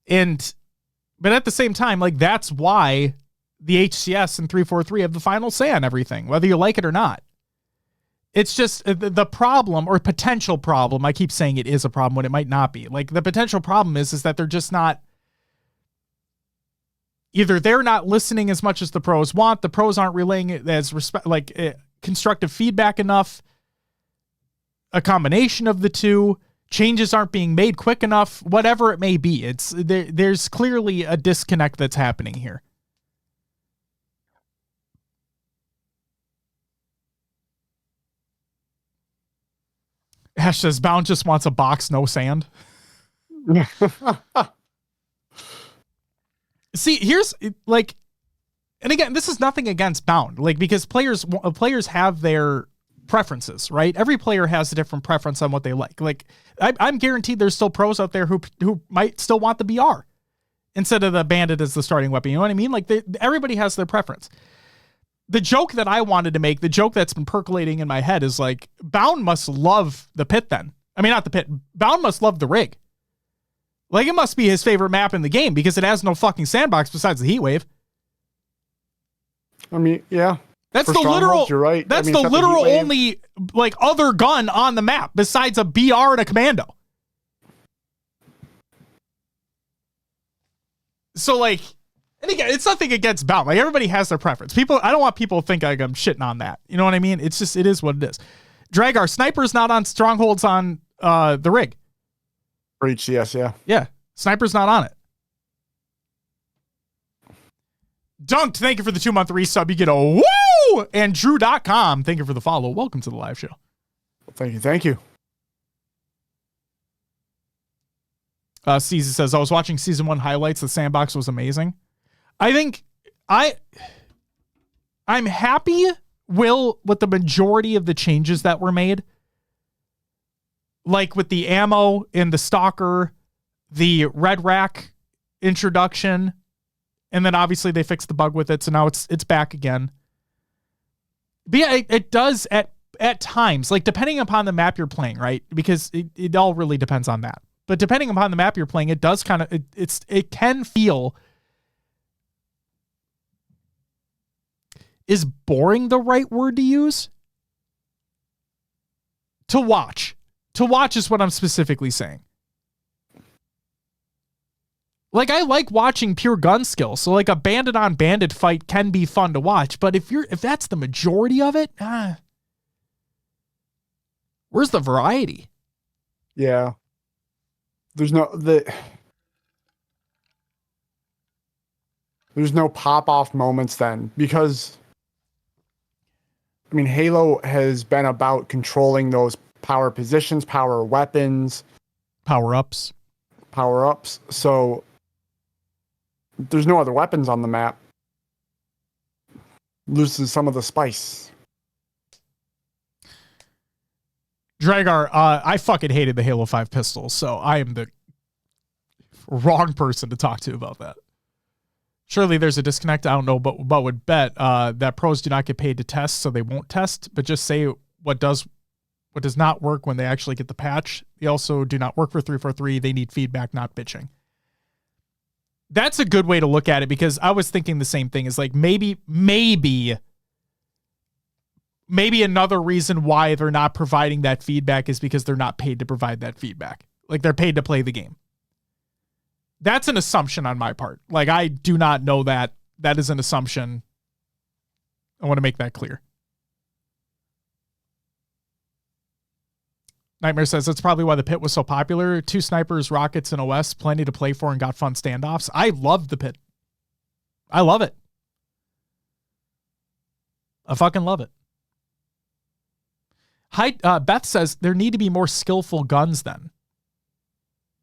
But at the same time, like, that's why the HCS and 343 have the final say on everything, whether you like it or not. It's just the problem, or potential problem. I keep saying it is a problem when it might not be. Like, the potential problem is that they're just not, either they're not listening as much as the pros want. The pros aren't relaying it as constructive feedback enough. A combination of the two. Changes aren't being made quick enough. Whatever it may be, there's clearly a disconnect that's happening here. Ash says, Bound just wants a box, no sand. See, here's like, and again, this is nothing against Bound, like, because players have their preferences, right? Every player has a different preference on what they like. Like, I'm guaranteed there's still pros out there who might still want the BR instead of the Bandit as the starting weapon. You know what I mean? Like, everybody has their preference. The joke that I wanted to make, the joke that's been percolating in my head, is like, Bound must love the pit then. I mean, not the pit. Bound must love the rig. Like, it must be his favorite map in the game because it has no fucking sandbox besides the heat wave. I mean, yeah. That's the literal, you're right. That's the literal only, like, other gun on the map besides a BR and a commando. So, like, and again, it's nothing against Bound. Like, everybody has their preference. I don't want people to think like I'm shitting on that. You know what I mean? It's just, it is what it is. Dragar, Sniper's not on Strongholds on the rig. For HCS, yeah. Yeah, Sniper's not on it. Dunked, thank you for the 2-month resub. You get a woo! And Drew.com, thank you for the follow. Welcome to the live show. Thank you. Thank you. Caesar says, I was watching season 1 highlights. The sandbox was amazing. I think I'm happy, Will, with the majority of the changes that were made. Like with the ammo in the stalker, the red rack introduction, and then obviously they fixed the bug with it, so now it's back again. But yeah, it does at times, like depending upon the map you're playing, right? Because it all really depends on that. But depending upon the map you're playing, it does kind of it can feel. Is boring the right word to use? To watch. To watch is what I'm specifically saying. Like, I like watching pure gun skill. So like a bandit on bandit fight can be fun to watch. But if that's the majority of it, where's the variety? Yeah. There's no pop-off moments then, because I mean, Halo has been about controlling those power positions, power weapons, Power-ups. So there's no other weapons on the map. Loses some of the spice. Dragar, I fucking hated the Halo 5 pistols, so I am the wrong person to talk to about that. Surely there's a disconnect. I don't know, but would bet that pros do not get paid to test, so they won't test, but just say what does not work when they actually get the patch. They also do not work for 343. They need feedback, not bitching. That's a good way to look at it, because I was thinking the same thing. Is like maybe another reason why they're not providing that feedback is because they're not paid to provide that feedback. Like, they're paid to play the game. That's an assumption on my part. Like, I do not know that. That is an assumption. I want to make that clear. Nightmare says that's probably why the pit was so popular. 2 snipers, rockets, and OS, plenty to play for, and got fun standoffs. I love the pit. I love it. I fucking love it. Hi, Beth says there need to be more skillful guns then.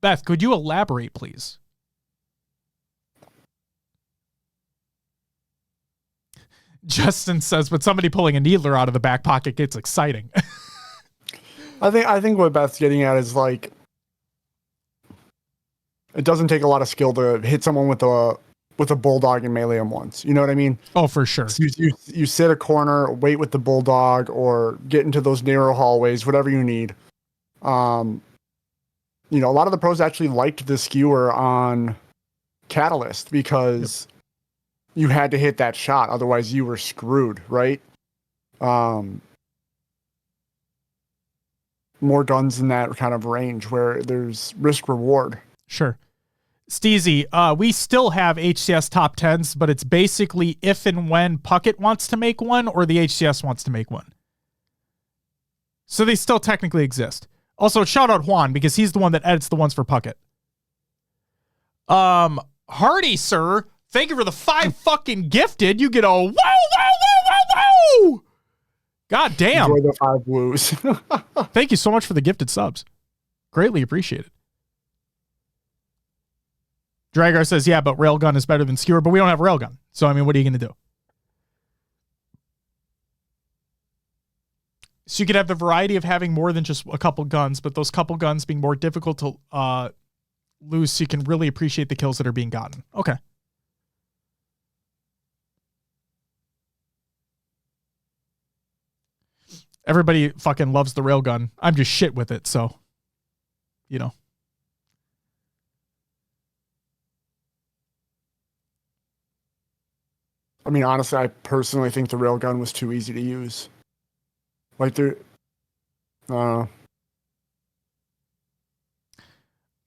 Beth, could you elaborate, please? Justin says, but somebody pulling a needler out of the back pocket gets exciting. I think what Beth's getting at is, like, it doesn't take a lot of skill to hit someone with a bulldog and melee him once. You know what I mean? Oh, for sure. So you sit a corner, wait with the bulldog, or get into those narrow hallways, whatever you need. You know, a lot of the pros actually liked the skewer on Catalyst because you had to hit that shot, otherwise you were screwed, right? More guns in that kind of range where there's risk reward. Sure. Steezy, we still have HCS top 10s, but it's basically if and when Puckett wants to make one or the HCS wants to make one. So they still technically exist. Also, shout out Juan, because he's the one that edits the ones for Puckett. Hardy, sir, thank you for the 5 fucking gifted. You get a whoa, whoa, whoa, whoa, whoa! God damn. Enjoy the 5 blues. Thank you so much for the gifted subs. Greatly appreciated. Dragar says, yeah, but Railgun is better than Skewer, but we don't have Railgun. So, I mean, what are you going to do? So you could have the variety of having more than just a couple guns, but those couple guns being more difficult to lose so you can really appreciate the kills that are being gotten. Okay. Everybody fucking loves the Railgun. I'm just shit with it, so, you know. I mean, honestly, I personally think the Railgun was too easy to use. Like, the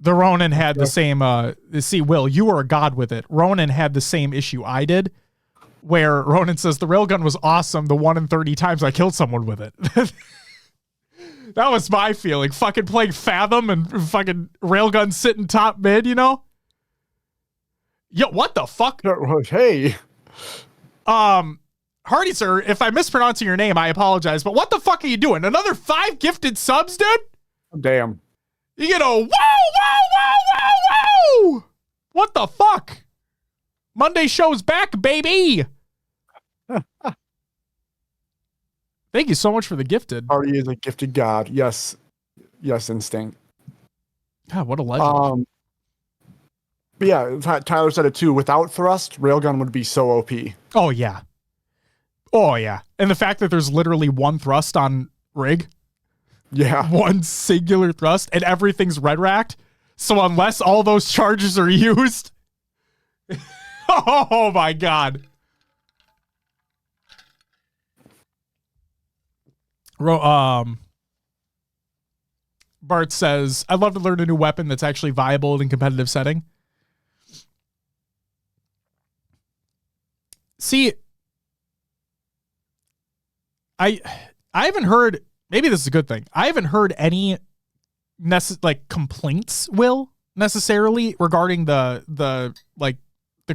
Ronin had the same, see, Will, you were a god with it. Ronin had the same issue I did, where Ronin says the Railgun was awesome the 1 in 30 times I killed someone with it. That was my feeling. Fucking playing Fathom and fucking Railgun sitting top mid, you know? Yo, what the fuck? Hey. Hardy, sir, if I'm mispronouncing your name, I apologize, but what the fuck are you doing? Another 5 gifted subs, dude? Damn. You get a whoa, whoa, whoa, whoa, whoa! What the fuck? Monday show's back, baby! Thank you so much for the gifted. Hardy is a gifted god. Yes. Yes, Instinct. God, what a legend. But yeah, Tyler said it too. Without thrust, Railgun would be so OP. Oh, yeah. Oh, yeah. And the fact that there's literally one thrust on Rig. Yeah. One singular thrust, and everything's red racked. So unless all those charges are used. Oh, my God. Bart says, I'd love to learn a new weapon that's actually viable in competitive setting. See, I haven't heard, maybe this is a good thing. I haven't heard any complaints, Will, necessarily regarding the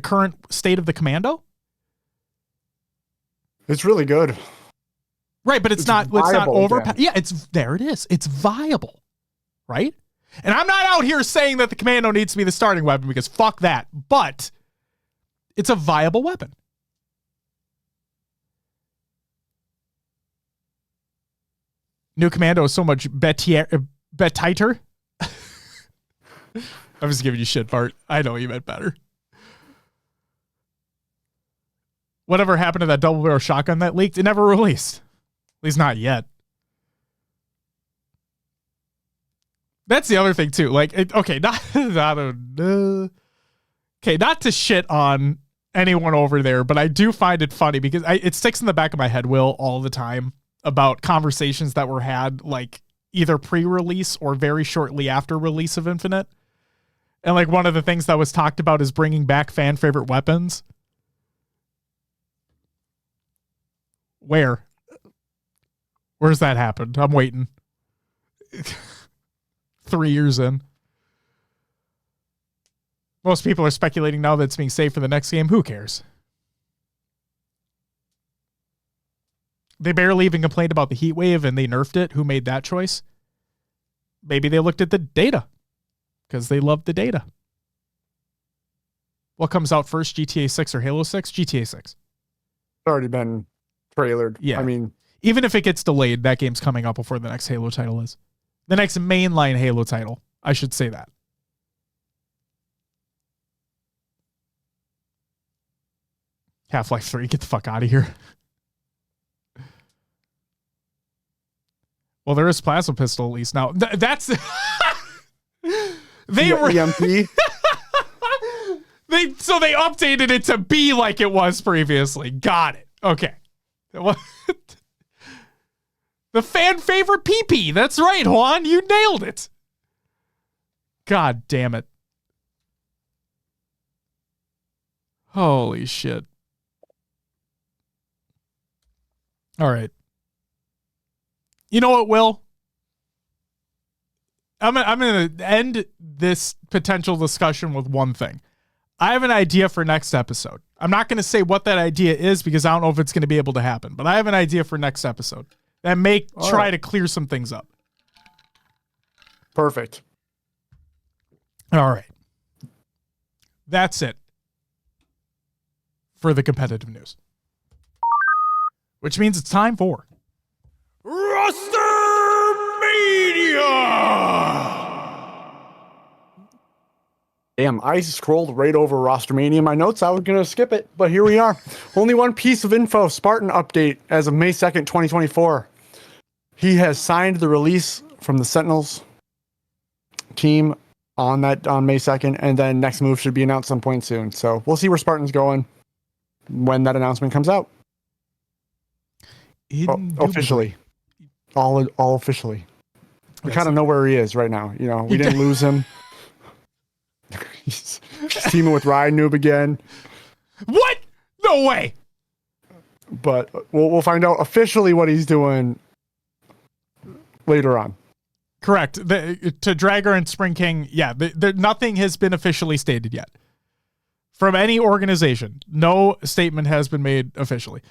current state of the commando. It's really good. Right, but it's not over. Yeah, there it is. It's viable. Right? And I'm not out here saying that the commando needs to be the starting weapon because fuck that. But it's a viable weapon. New commando is so much tighter. I'm just giving you shit, Bart. I know you meant better. Whatever happened to that double barrel shotgun that leaked? It never released. At least not yet. That's the other thing too. Not to shit on anyone over there, but I do find it funny because it sticks in the back of my head, Will, all the time about conversations that were had like either pre-release or very shortly after release of Infinite. And like one of the things that was talked about is bringing back fan favorite weapons. Where's that happened? I'm waiting. 3 years in. Most people are speculating now that it's being saved for the next game. Who cares? They barely even complained about the heat wave and they nerfed it. Who made that choice? Maybe they looked at the data because they loved the data. What comes out first, GTA 6 or Halo 6? GTA 6. It's already been trailered. Yeah. I mean, even if it gets delayed, that game's coming out before the next Halo title is. The next mainline Halo title. I should say that. Half-Life 3, get the fuck out of here. Well, there is Plasma Pistol at least now. That's they were EMP. they updated it to be like it was previously. Got it. Okay. The fan favorite PP. That's right, Juan. You nailed it. God damn it. Holy shit. All right. You know what, Will? I'm going to end this potential discussion with one thing. I have an idea for next episode. I'm not going to say what that idea is because I don't know if it's going to be able to happen, but I have an idea for next episode that may try to clear some things up. Perfect. All right. That's it for the competitive news. Which means it's time for Rostermania! Damn, I scrolled right over Rostermania in my notes. I was going to skip it, but here we are. Only one piece of info, Spartan update as of May 2nd, 2024. He has signed the release from the Sentinels team on May 2nd, and then next move should be announced some point soon. So we'll see where Spartan's going when that announcement comes out. Officially. All officially. We kind of know where he is right now. You know, we didn't lose him. He's teaming with Ryan Noob again. What? No way. But we'll find out officially what he's doing later on. Correct. To Dragger and Spring King, yeah, nothing has been officially stated yet. From any organization, no statement has been made officially.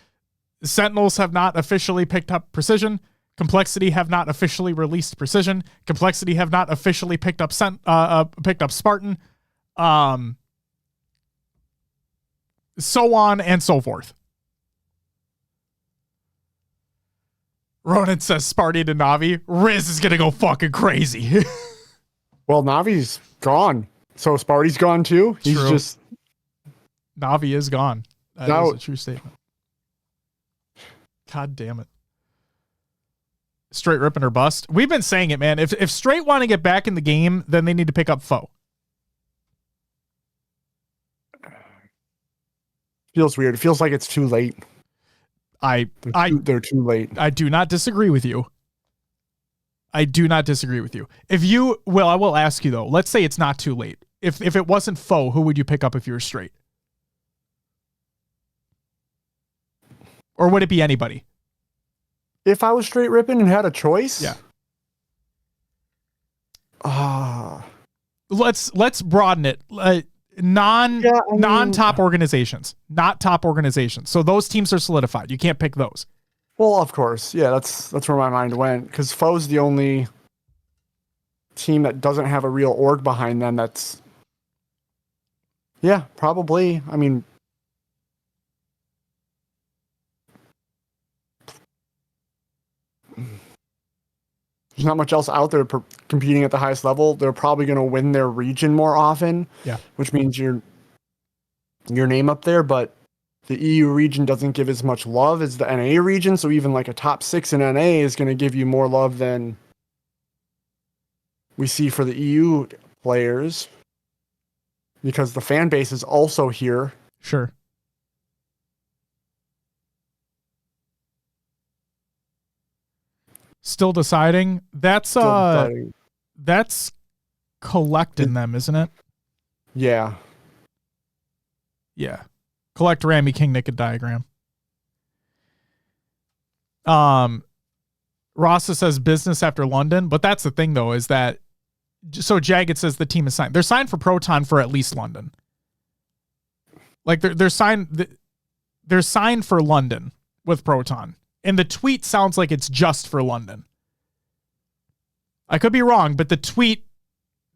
Sentinels have not officially picked up Precision. Complexity have not officially released Precision. Complexity have not officially picked up Spartan. So on and so forth. Ronan says Sparty to Navi. Riz is gonna go fucking crazy. Well, Navi's gone, so Sparty's gone too. He's True. just Navi is gone. That Now- is a true statement. God damn it. Straight ripping or bust. We've been saying it, man. If Straight want to get back in the game, then they need to pick up Foe. feels weird. It feels like it's too late. They're too late. I do not disagree with you. I do not disagree with you. If you, well, I will ask you though. Let's say it's not too late. If it wasn't Foe, who would you pick up if you were Straight? Or would it be anybody? If I was straight ripping and had a choice, Yeah. Let's broaden it. Non-top organizations, not top organizations. So those teams are solidified. You can't pick those. Well, of course. Yeah, that's where my mind went. Because Foe's the only team that doesn't have a real org behind them. That's, yeah, probably. I mean, there's not much else out there competing at the highest level. They're probably going to win their region more often. Yeah. Which means your name up there, but the EU region doesn't give as much love as the NA region, so even like a top 6 in NA is going to give you more love than we see for the EU players, because the fan base is also here. Sure. Still deciding. That's collecting them, isn't it? Yeah. Yeah. Collect Rami King Naked Diagram. Rasa says business after London, but that's the thing though, is that so Jagged says the team is signed. They're signed for Proton for at least London. Like they're signed for London with Proton. And the tweet sounds like it's just for London. I could be wrong, but the tweet,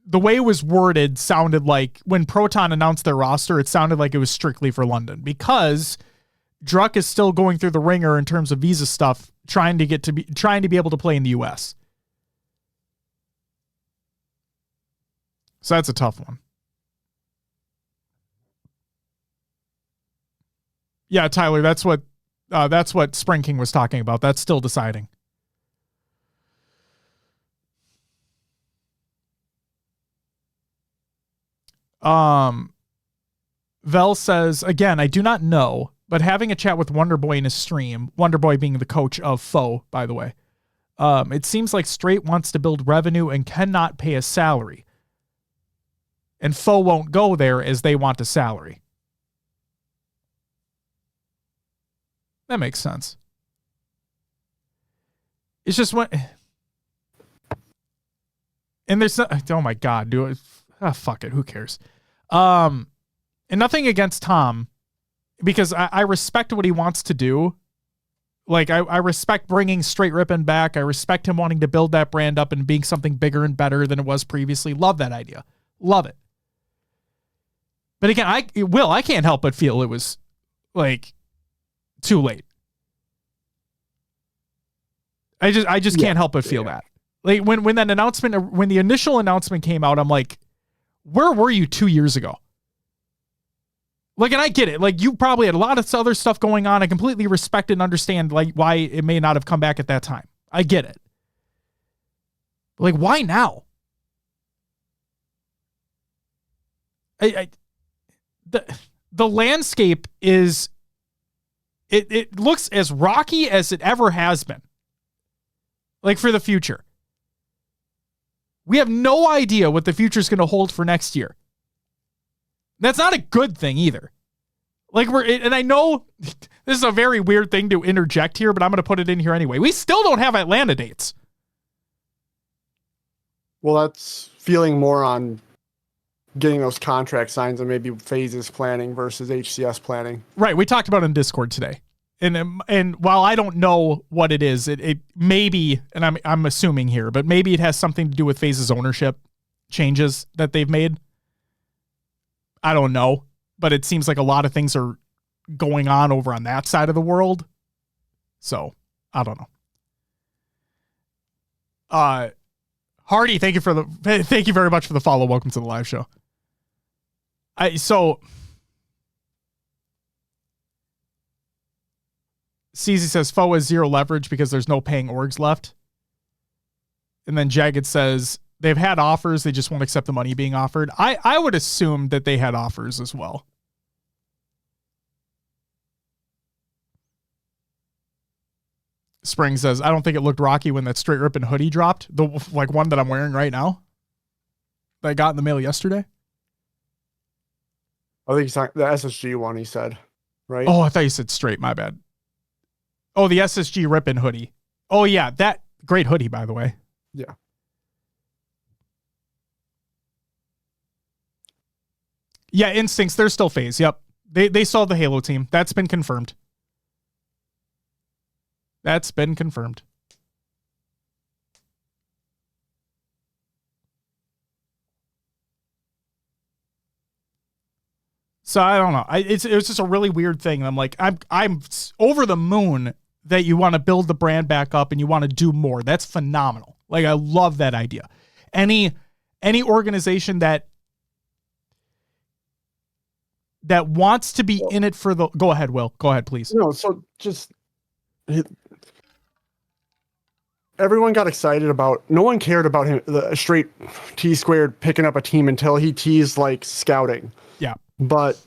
the way it was worded, sounded like when Proton announced their roster, it sounded like it was strictly for London, because Druck is still going through the ringer in terms of visa stuff, trying to be able to play in the US. So that's a tough one. Yeah, Tyler, that's what Spring King was talking about. That's still deciding. Vel says, again, I do not know, but having a chat with Wonderboy in his stream, Wonderboy being the coach of Foe, by the way, it seems like Straight wants to build revenue and cannot pay a salary. And Foe won't go there as they want a salary. That makes sense. It's just what, and there's oh my god, dude, fuck it, who cares? And nothing against Tom, because I respect what he wants to do. Like I respect bringing Straight Rippin' back. I respect him wanting to build that brand up and being something bigger and better than it was previously. Love that idea. Love it. But again, I can't help but feel it was like too late. I just can't help but feel that. Like when that announcement, when the initial announcement came out, I'm like, where were you 2 years ago? Like, and I get it. Like, you probably had a lot of other stuff going on. I completely respect and understand like why it may not have come back at that time. I get it. Like, why now? The landscape is, it looks as rocky as it ever has been. Like, for the future. We have no idea what the future is going to hold for next year. That's not a good thing either. Like, and I know this is a very weird thing to interject here, but I'm going to put it in here anyway. We still don't have Atlanta dates. Well, that's feeling more on getting those contract signs and maybe phases planning versus HCS planning. Right. We talked about it in Discord today. And while I don't know what it is, it maybe, and I'm assuming here, but maybe it has something to do with FaZe's ownership changes that they've made. I don't know, but it seems like a lot of things are going on over on that side of the world. So I don't know. Hardy, thank you very much for the follow. Welcome to the live show. CZ says Foe has 0 leverage because there's no paying orgs left. And then Jagged says they've had offers, they just won't accept the money being offered. I would assume that they had offers as well. Spring says, I don't think it looked rocky when that straight ripping hoodie dropped. The one that I'm wearing right now. That I got in the mail yesterday. I think he's talking the SSG one, he said. Right? Oh, I thought you said straight, my bad. Oh, the SSG ripping hoodie. Oh yeah, that great hoodie, by the way. Yeah. Yeah, Instincts, they're still FaZe. Yep. They saw the Halo team. That's been confirmed. That's been confirmed. So I don't know. It was just a really weird thing. I'm like, I'm over the moon that you want to build the brand back up and you want to do more. That's phenomenal. Like, I love that idea. Any organization that wants to be in it for the... Go ahead, Will. Go ahead, please. No, so just... Everyone got excited about... No one cared about him, the straight T-squared picking up a team until he teased, like, scouting. Yeah. But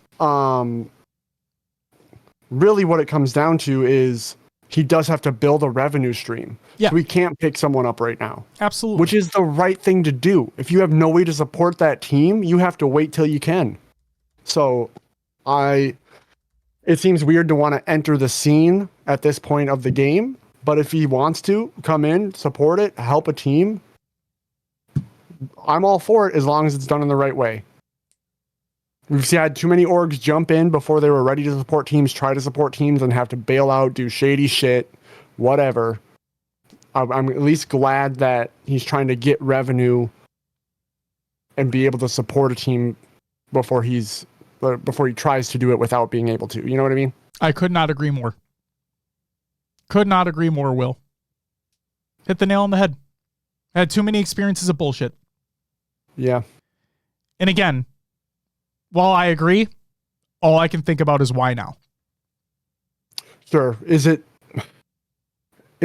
really what it comes down to is he does have to build a revenue stream. Yeah. So we can't pick someone up right now. Absolutely. Which is the right thing to do. If you have no way to support that team, you have to wait till you can. So it seems weird to want to enter the scene at this point of the game, but if he wants to come in, support it, help a team, I'm all for it as long as it's done in the right way. We've had too many orgs jump in before they were ready to support teams, try to support teams, and have to bail out, do shady shit, whatever. I'm at least glad that he's trying to get revenue and be able to support a team before he tries to do it without being able to. You know what I mean? I could not agree more. Could not agree more, Will. Hit the nail on the head. I had too many experiences of bullshit. Yeah. And again, while I agree, all I can think about is why now. Sure. It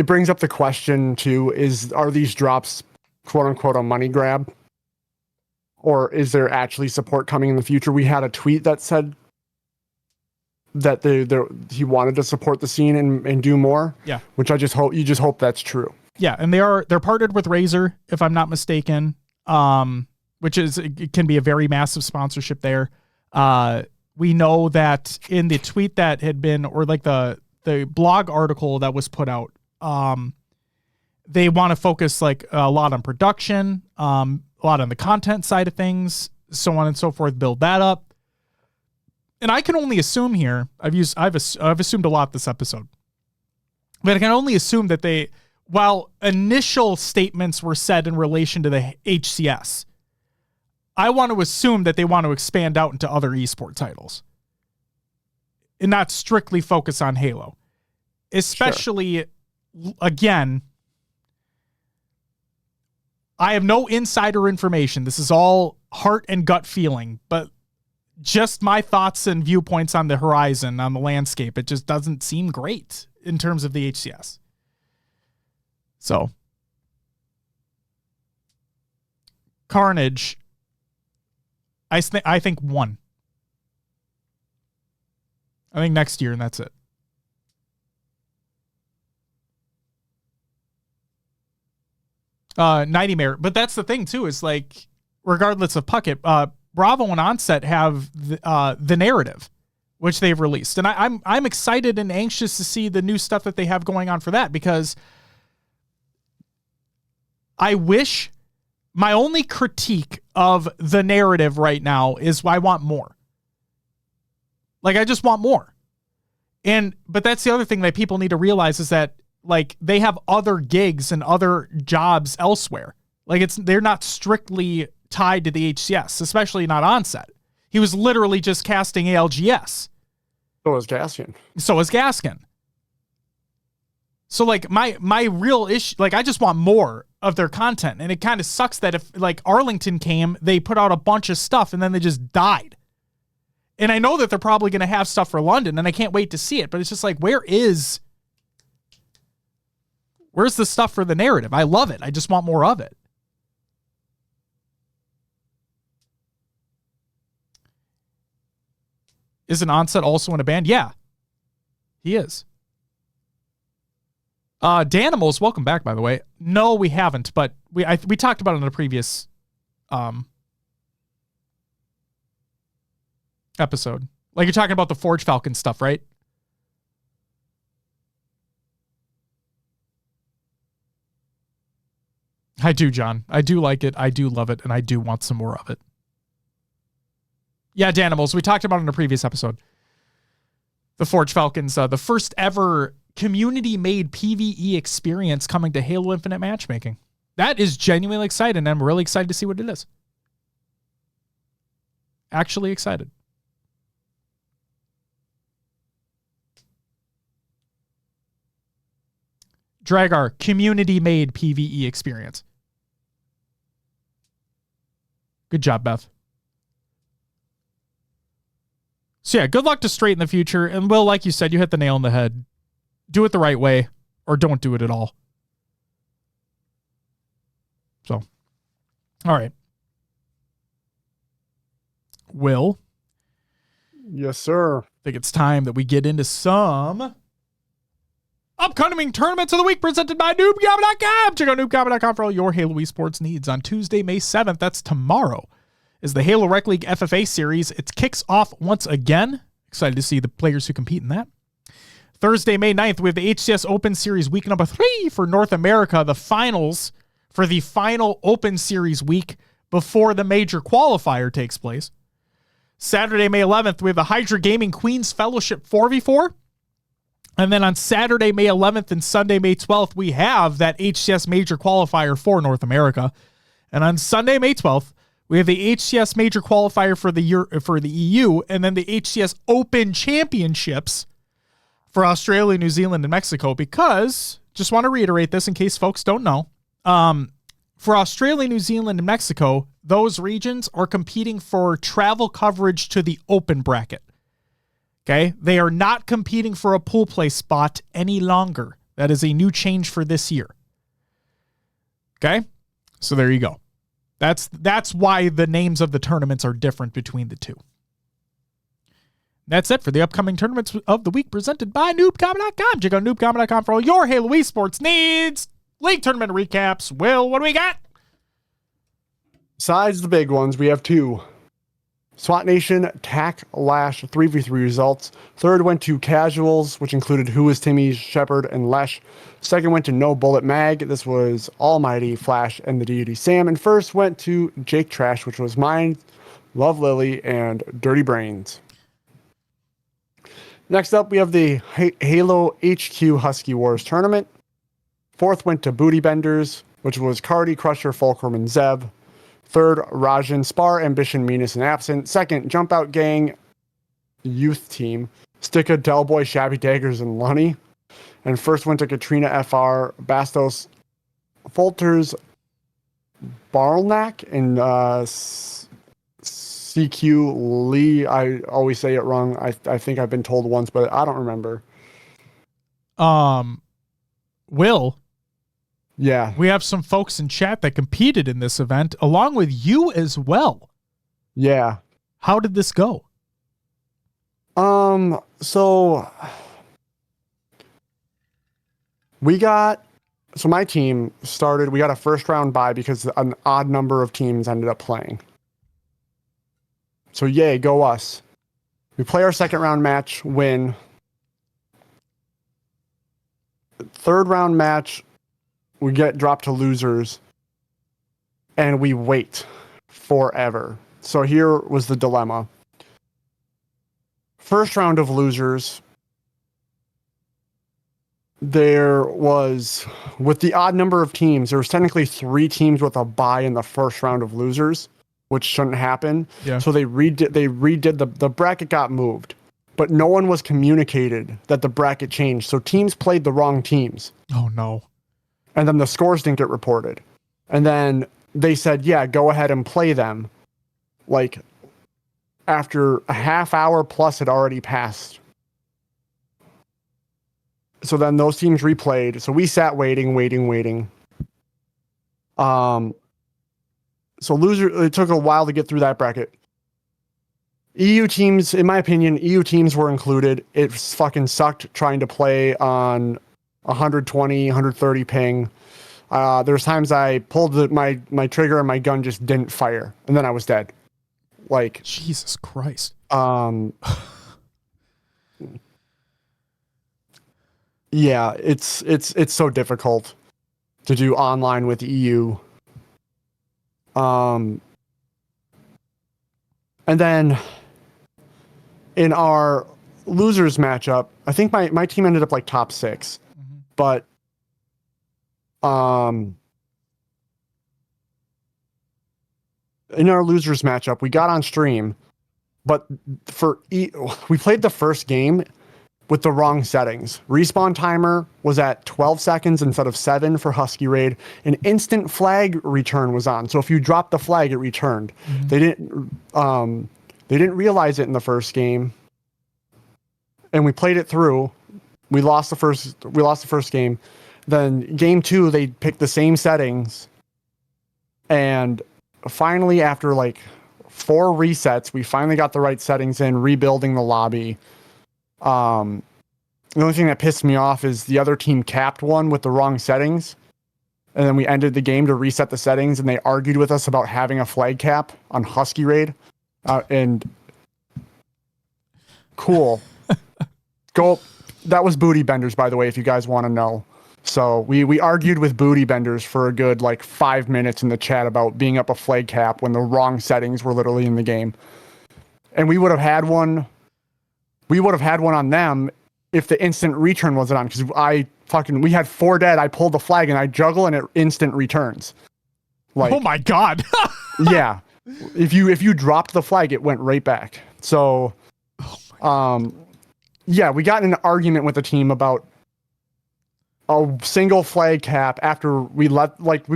brings up the question too, are these drops quote unquote a money grab? Or is there actually support coming in the future? We had a tweet that said that he wanted to support the scene and do more. Yeah. Which you just hope that's true. Yeah. And they're partnered with Razer, if I'm not mistaken. It can be a very massive sponsorship there. We know that in the tweet that had been, or like the blog article that was put out, they want to focus like a lot on production, a lot on the content side of things, so on and so forth, build that up. And I can only assume here, I've assumed a lot this episode, but I can only assume that while initial statements were said in relation to the HCS, I want to assume that they want to expand out into other esport titles and not strictly focus on Halo. Especially, again, I have no insider information. This is all heart and gut feeling, but just my thoughts and viewpoints on the horizon, on the landscape. It just doesn't seem great in terms of the HCS. So, Carnage, I think one. I think next year, and that's it. Nightmare, but that's the thing too, is like, regardless of Puckett, Bravo and Onset have the narrative, which they've released, and I'm excited and anxious to see the new stuff that they have going on for that, because I wish, my only critique of the narrative right now is I want more. Like, I just want more. But that's the other thing that people need to realize is that like they have other gigs and other jobs elsewhere. Like they're not strictly tied to the HCS, especially not on set. He was literally just casting ALGS. So was Gaskin. So like my real issue, like I just want more of their content. And it kind of sucks that if like Arlington came, they put out a bunch of stuff and then they just died. And I know that they're probably going to have stuff for London and I can't wait to see it, but it's just like, where's the stuff for the narrative? I love it. I just want more of it. Isn't Onset also in a band? Yeah, he is. Danimals, welcome back, by the way. No, we haven't, but we talked about it in a previous episode. Like you're talking about the Forge Falcon stuff, right? I do, John. I do like it. I do love it, and I do want some more of it. Yeah, Danimals, we talked about it in a previous episode. The Forge Falcons, the first ever community-made PvE experience coming to Halo Infinite matchmaking. That is genuinely exciting, and I'm really excited to see what it is. Actually excited. Dragar, community-made PvE experience. Good job, Bev. So yeah, good luck to Straight in the future. And Will, like you said, you hit the nail on the head. Do it the right way or don't do it at all. So, all right. Will. Yes, sir. I think it's time that we get into some upcoming tournaments of the week presented by noobgama.com. Check out noobgama.com for all your Halo esports needs. On Tuesday, May 7th, that's tomorrow, is the Halo Rec League FFA series. It kicks off once again. Excited to see the players who compete in that. Thursday, May 9th, we have the HCS Open Series week number 3 for North America, the finals for the final Open Series week before the major qualifier takes place. Saturday, May 11th, we have the Hydra Gaming Queens Fellowship 4v4. And then on Saturday, May 11th and Sunday, May 12th, we have that HCS major qualifier for North America. And on Sunday, May 12th, we have the HCS major qualifier for the EU, and then the HCS Open Championships for Australia, New Zealand, and Mexico. Because, just want to reiterate this in case folks don't know, for Australia, New Zealand, and Mexico, those regions are competing for travel coverage to the Open bracket. Okay? They are not competing for a pool play spot any longer. That is a new change for this year. Okay? So there you go. That's why the names of the tournaments are different between the two. That's it for the upcoming tournaments of the week presented by noobgama.com. Check out noobgama.com for all your Halo esports needs. League tournament recaps. Will, what do we got? Besides the big ones, we have 2. SWAT Nation TAC Lash 3v3 results. Third went to Casuals, which included Who Is Timmy, Shepard, and Lesh. Second went to No Bullet Mag. This was Almighty, Flash, and the Deity Sam. And first went to Jake Trash, which was mine, Love Lily, and Dirty Brains. Next up, we have the Halo HQ Husky Wars tournament. Fourth went to Booty Benders, which was Cardi, Crusher, Fulcrum, and Zeb. Third, Rajan, Spar, Ambition, Meanest, and Absent. Second, Jump Out Gang Youth Team, Sticka, Delboy, Shabby Daggers, and Lunny. And first went to Katrina FR, Bastos, Folters, Barlnack, and CQ Lee. I always say it wrong. I think I've been told once, but I don't remember. Will. Yeah. We have some folks in chat that competed in this event, along with you as well. Yeah. How did this go? So my team started, we got a first round bye because an odd number of teams ended up playing. So yay, go us. We play our second round match, win. Third round match, we get dropped to losers, and we wait forever. So here was the dilemma. First round of losers, there was, with the odd number of teams, there was technically 3 teams with a bye in the first round of losers, which shouldn't happen. Yeah. So they redid the bracket got moved, but no one was communicated that the bracket changed. So teams played the wrong teams. Oh no. And then the scores didn't get reported. And then they said, yeah, go ahead and play them. Like after a half hour plus had already passed. So then those teams replayed. So we sat waiting. So it took a while to get through that bracket. EU teams, in my opinion, EU teams were included. It fucking sucked trying to play on 120, 130 ping. There's times I pulled my trigger and my gun just didn't fire, and then I was dead. Like Jesus Christ. Yeah, it's so difficult to do online with EU. And then in our losers matchup, I think my team ended up like top 6, but in our losers matchup, we got on stream, but we played the first game with the wrong settings. Respawn timer was at 12 seconds instead of 7 for Husky Raid. An instant flag return was on. So if you dropped the flag, it returned. They didn't realize it in the first game. And we played it through. We lost the first game. Then game 2, they picked the same settings. And finally, after like 4 resets, we finally got the right settings in, rebuilding the lobby. The only thing that pissed me off is the other team capped one with the wrong settings. And then we ended the game to reset the settings, and they argued with us about having a flag cap on Husky Raid. And cool. That was Booty Benders, by the way, if you guys want to know. So we argued with Booty Benders for a good like 5 minutes in the chat about being up a flag cap when the wrong settings were literally in the game. And we would have had one on them if the instant return wasn't on, because we had 4 dead. I pulled the flag and I juggle and it instant returns. Like, oh my God. Yeah. If you dropped the flag, it went right back. So, yeah, we got in an argument with the team about a single flag cap after we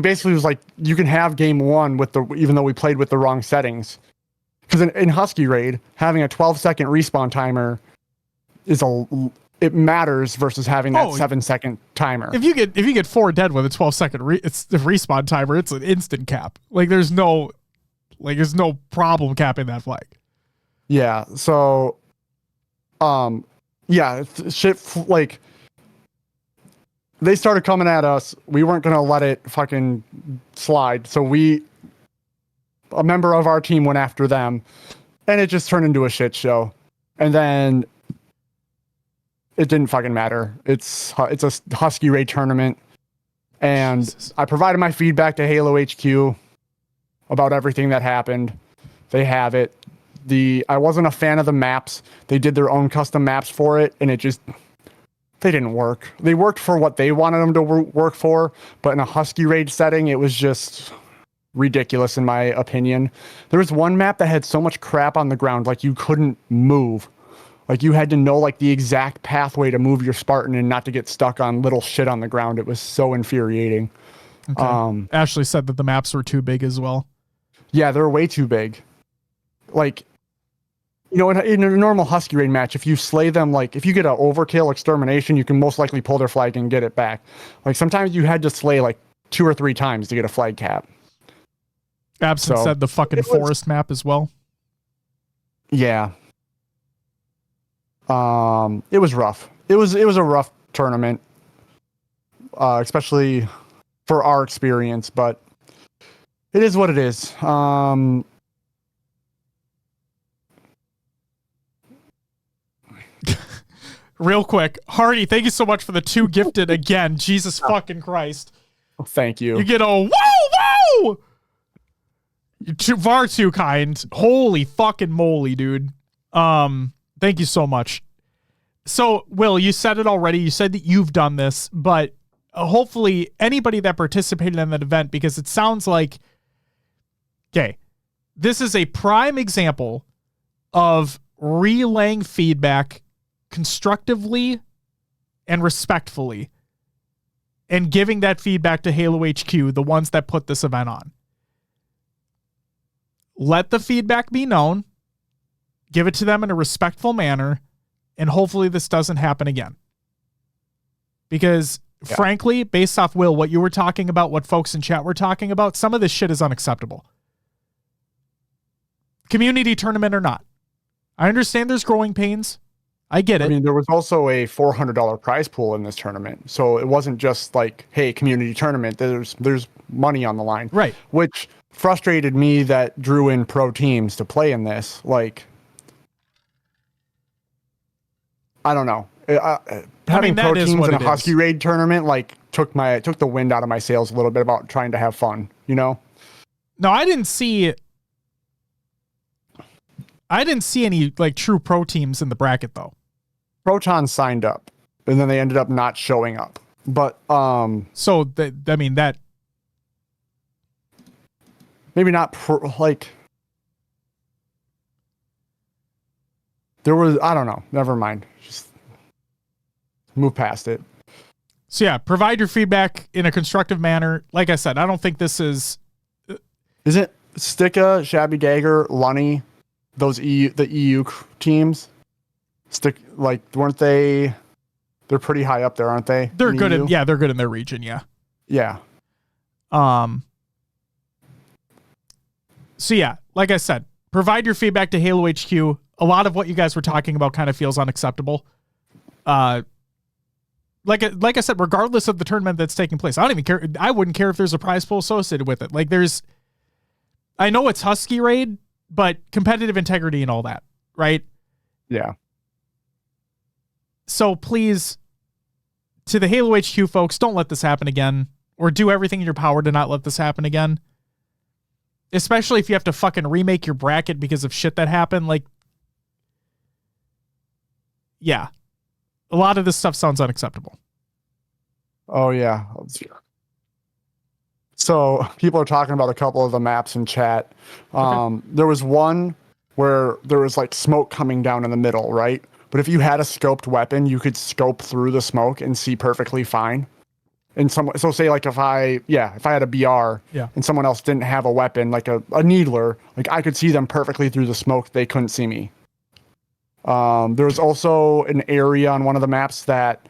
basically was like, you can have game 1 even though we played with the wrong settings. Because in Husky Raid, having a 12-second respawn timer it matters versus having that 7-second timer. If you get 4 dead with a 12-second it's the respawn timer, it's an instant cap. There's no problem capping that flag. Yeah. So, yeah, shit. Like, they started coming at us. We weren't gonna let it fucking slide. So a member of our team went after them, and it just turned into a shit show. And then it didn't fucking matter. It's a Husky Raid tournament, and Jesus. I provided my feedback to Halo HQ about everything that happened. They have it. I wasn't a fan of the maps. They did their own custom maps for it, and they didn't work. They worked for what they wanted them to work for, but in a Husky Raid setting, it was just ridiculous in my opinion. There was one map that had so much crap on the ground, like you couldn't move. Like you had to know like the exact pathway to move your Spartan and not to get stuck on little shit on the ground. It was so infuriating. Okay. Ashley said that the maps were too big as well. Yeah, they're way too big. Like, you know, in a normal Husky Raid match, if you slay them, like if you get an overkill extermination, you can most likely pull their flag and get it back. Like sometimes you had to slay like 2 or 3 times to get a flag cap. Absent said the fucking forest map as well. Yeah. It was rough. It was a rough tournament, especially for our experience, but it is what it is. Real quick, Hardy, thank you so much for the 2 gifted again. Jesus fucking Christ. Thank you. You get a whoa! You're far too kind. Holy fucking moly, dude. Thank you so much. So, Will, you said it already. You said that you've done this, but hopefully anybody that participated in that event, because it sounds like, okay, this is a prime example of relaying feedback constructively and respectfully and giving that feedback to Halo HQ, the ones that put this event on. Let the feedback be known, give it to them in a respectful manner, and hopefully this doesn't happen again. Because frankly, based off, Will, what you were talking about, what folks in chat were talking about, some of this shit is unacceptable. Community tournament or not. I understand there's growing pains. I get it. I mean, there was also a $400 prize pool in this tournament. So it wasn't just like, hey, community tournament. There's money on the line. Right. Which frustrated me that drew in pro teams to play in this. Like, I don't know. Having pro teams in a Husky Raid tournament like took the wind out of my sails a little bit about trying to have fun, you know? No, I didn't see any like true pro teams in the bracket though. Proton signed up and then they ended up not showing up. But so that maybe not there was, I don't know. Never mind. Just move past it. So yeah, provide your feedback in a constructive manner. Like I said, I don't think this is. Isn't Sticka, Shabby Dagger, Lunny, the EU teams? Weren't they? They're pretty high up there, aren't they? They're good they're good in their region. Yeah. Yeah. So yeah, like I said, provide your feedback to Halo HQ. A lot of what you guys were talking about kind of feels unacceptable. Like I said, regardless of the tournament that's taking place, I don't even care. I wouldn't care if there's a prize pool associated with it. Like I know it's Husky Raid, but competitive integrity and all that, right? Yeah. So please, to the Halo HQ folks, don't let this happen again, or do everything in your power to not let this happen again. Especially if you have to fucking remake your bracket because of shit that happened. Like, yeah. A lot of this stuff sounds unacceptable. Oh, yeah. So people are talking about a couple of the maps in chat. Okay. There was one where there was like smoke coming down in the middle, right? But if you had a scoped weapon, you could scope through the smoke and see perfectly fine. And so say like if I had a BR and someone else didn't have a weapon, like a needler, like I could see them perfectly through the smoke. They couldn't see me. There was also an area on one of the maps that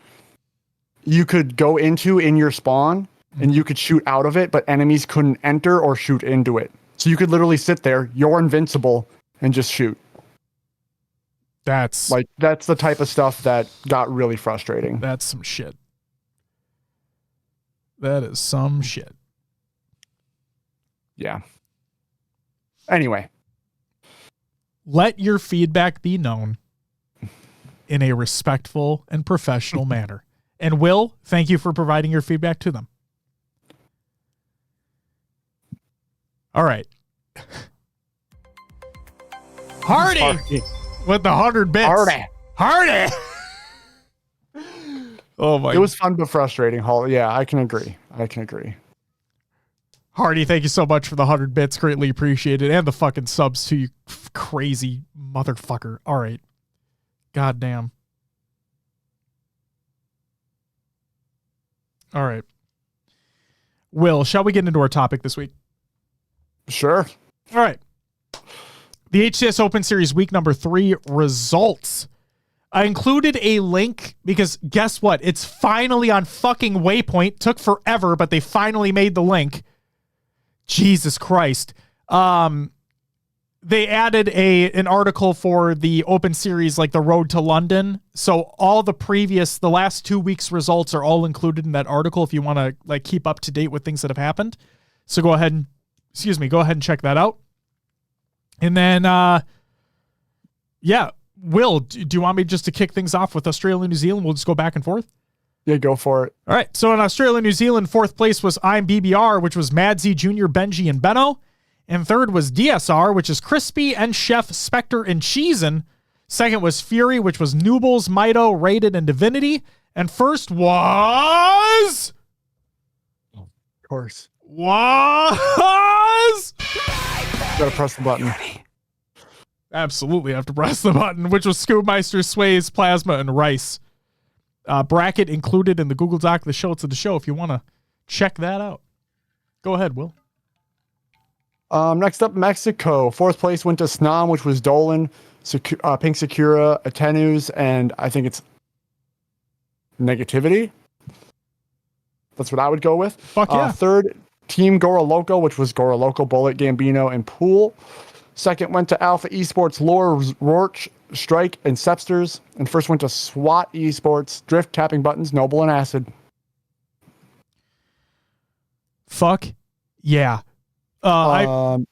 you could go into in your spawn and you could shoot out of it, but enemies couldn't enter or shoot into it. So you could literally sit there, you're invincible, and just shoot. That's the type of stuff that got really frustrating. That's some shit. That is some shit. Yeah. Anyway. Let your feedback be known in a respectful and professional manner. And Will, thank you for providing your feedback to them. All right. Hardy with the 100 bits. Hardy. Oh my! It was fun but frustrating, Hall. Yeah, I can agree. Hardy, thank you so much for the 100 bits. Greatly appreciated. And the fucking subs to you, crazy motherfucker. All right. Goddamn. All right. Will, shall we get into our topic this week? Sure. All right. The HCS Open Series week number 3 results. I included a link because guess what? It's finally on fucking Waypoint. Took forever, but they finally made the link. Jesus Christ. They added an article for the Open Series, like the Road to London. So all the last 2 weeks results are all included in that article if you want to like keep up to date with things that have happened. So go ahead and check that out. And then, Will, do you want me just to kick things off with Australia, New Zealand? We'll just go back and forth. Yeah, go for it. All right. So in Australia, New Zealand, 4th place was I'm BBR, which was Madsy Jr., Benji, and Benno. And 3rd was DSR, which is Crispy and Chef Spectre and Cheesin. Second was Fury, which was Noobles, Mito, Rated, and Divinity. And first was... Of course. Was... Gotta press the button. Absolutely have to press the button, which was Scoopmeister, Sways, Plasma, and Rice. Bracket included in the Google Doc, the show to the show, if you want to check that out. Go ahead, Will. Next up, Mexico. Fourth place went to Snam, which was Dolan, Pink Sakura, Atenus, and I think it's Negativity. That's what I would go with. Fuck yeah. Third, Team Gora Loco, which was Gora Loco, Bullet, Gambino, and Pool. Second went to Alpha Esports, Lore, Rorch, Strike, and Sepsters. And first went to SWAT Esports, Drift, Tapping Buttons, Noble, and Acid. Fuck yeah. What?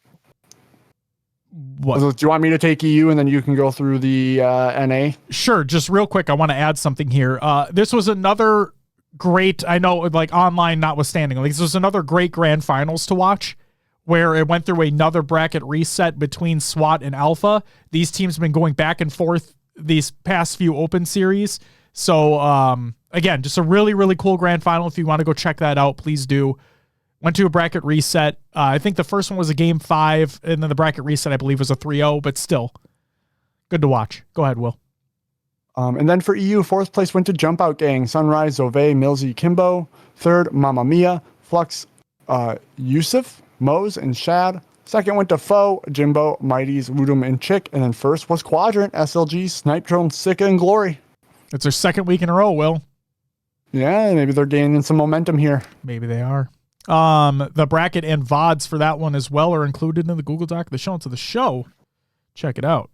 Do you want me to take EU and then you can go through the NA? Sure. Just real quick, I want to add something here. This was another great, I know, like online notwithstanding, like this was another great grand finals to watch where it went through another bracket reset between SWAT and Alpha. These teams have been going back and forth these past few Open Series. So, again, just a really, really cool grand final. If you want to go check that out, please do. Went to a bracket reset. I think the first one was a game 5, and then the bracket reset, I believe, was a 3-0, but still good to watch. Go ahead, Will. And then for EU, fourth place went to Jump Out Gang, Sunrise, Zove, Millsy, Kimbo. Third, Mamma Mia, Flux, Yusuf, Mose, and Shad. Second went to Foe, Jimbo, Mighties, Ludum, and Chick. And then first was Quadrant, SLG, Snipe Drone, Sika, and Glory. It's their second week in a row, Will. Yeah, maybe they're gaining some momentum here. Maybe they are. The bracket and VODs for that one as well are included in the Google Doc, the show to the show. Check it out.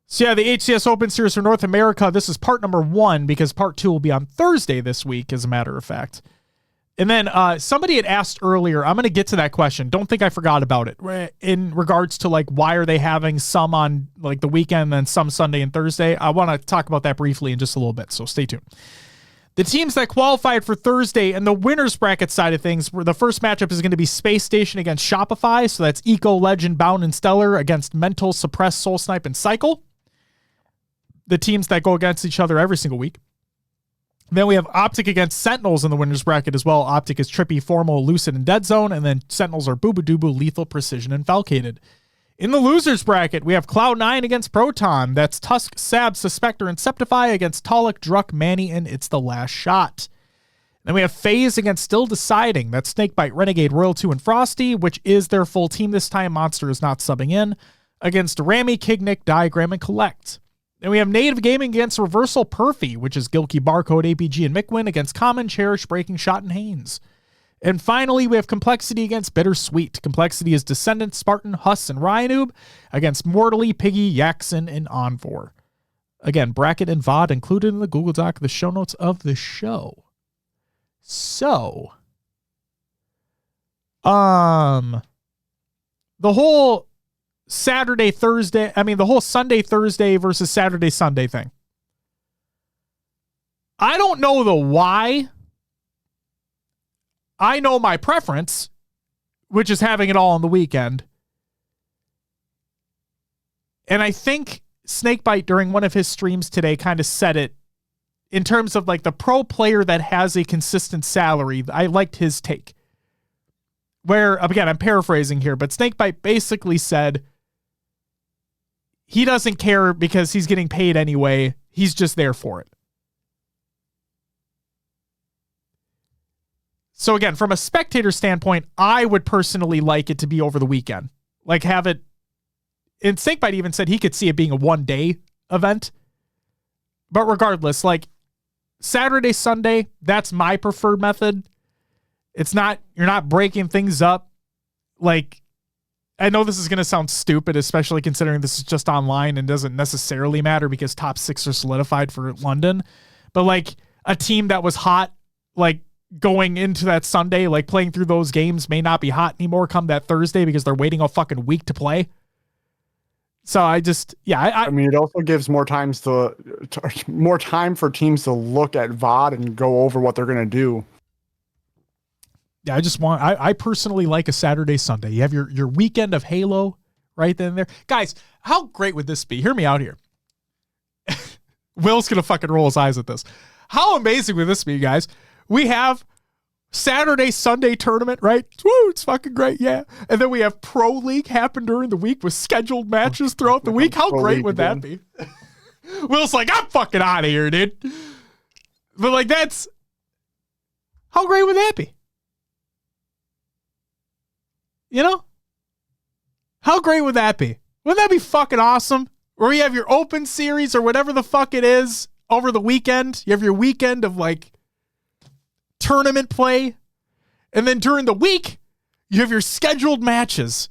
So yeah, the HCS Open Series for North America. This is part number 1 because part 2 will be on Thursday this week, as a matter of fact. And then somebody had asked earlier, I'm going to get to that question. Don't think I forgot about it. In regards to like, why are they having some on like the weekend and some Sunday and Thursday? I want to talk about that briefly in just a little bit. So stay tuned. The teams that qualified for Thursday and the winners bracket side of things, where the first matchup is going to be Space Station against Shopify. So that's Eco, Legend, Bound, and Stellar against Mental, Suppress, Soul Snipe, and Cycle. The teams that go against each other every single week. Then we have Optic against Sentinels in the winners bracket as well. Optic is Trippy, Formal, Lucid, and Dead Zone. And then Sentinels are Booba-Dooba, Lethal, Precision, and Falcated. In the losers bracket, we have Cloud9 against Proton. That's Tusk, Sab, Suspector, and Septify against Talik, Druck, Manny, and It's the Last Shot. Then we have FaZe against Still Deciding. That's Snakebite, Renegade, Royal 2, and Frosty, which is their full team this time. Monster is not subbing in. Against Rami, Kignick, Diagram, and Collect. Then we have Native Gaming against Reversal Perfy, which is Gilkey, Barcode, APG, and Mickwin against Common, Cherish, Breaking Shot, and Haynes. And finally, we have Complexity against Bittersweet. Complexity is Descendant, Spartan, Huss, and Ryanoob against Mortally, Piggy, Yaxon, and Onvor. Again, bracket and VOD included in the Google Doc, the show notes of the show. So, the whole Sunday, Thursday versus Saturday, Sunday thing. I don't know the why. I know my preference, which is having it all on the weekend. And I think Snakebite during one of his streams today kind of said it in terms of like the pro player that has a consistent salary. I liked his take. Where, again, I'm paraphrasing here, but Snakebite basically said he doesn't care because he's getting paid anyway. He's just there for it. So again, from a spectator standpoint, I would personally like it to be over the weekend. Like have it, and Snakebite even said he could see it being a 1-day event. But regardless, like Saturday, Sunday, that's my preferred method. It's not, you're not breaking things up. Like, I know this is going to sound stupid, especially considering this is just online and doesn't necessarily matter because top 6 are solidified for London. But like a team that was hot, like, going into that Sunday, like playing through those games may not be hot anymore come that Thursday because they're waiting a fucking week to play. So I just, I mean, it also gives more time more time for teams to look at VOD and go over what they're going to do. Yeah, I personally like a Saturday, Sunday. You have your weekend of Halo, right then and there. Guys, how great would this be? Hear me out here. Will's going to fucking roll his eyes at this. How amazing would this be, guys? We have Saturday, Sunday tournament, right? Woo, it's fucking great, yeah. And then we have Pro League happen during the week with scheduled matches throughout the week. How great would that be? Will's like, I'm fucking out of here, dude. But like, that's... How great would that be? You know? How great would that be? Wouldn't that be fucking awesome? Where you have your Open Series or whatever the fuck it is over the weekend. You have your weekend of like tournament play. And then during the week, you have your scheduled matches.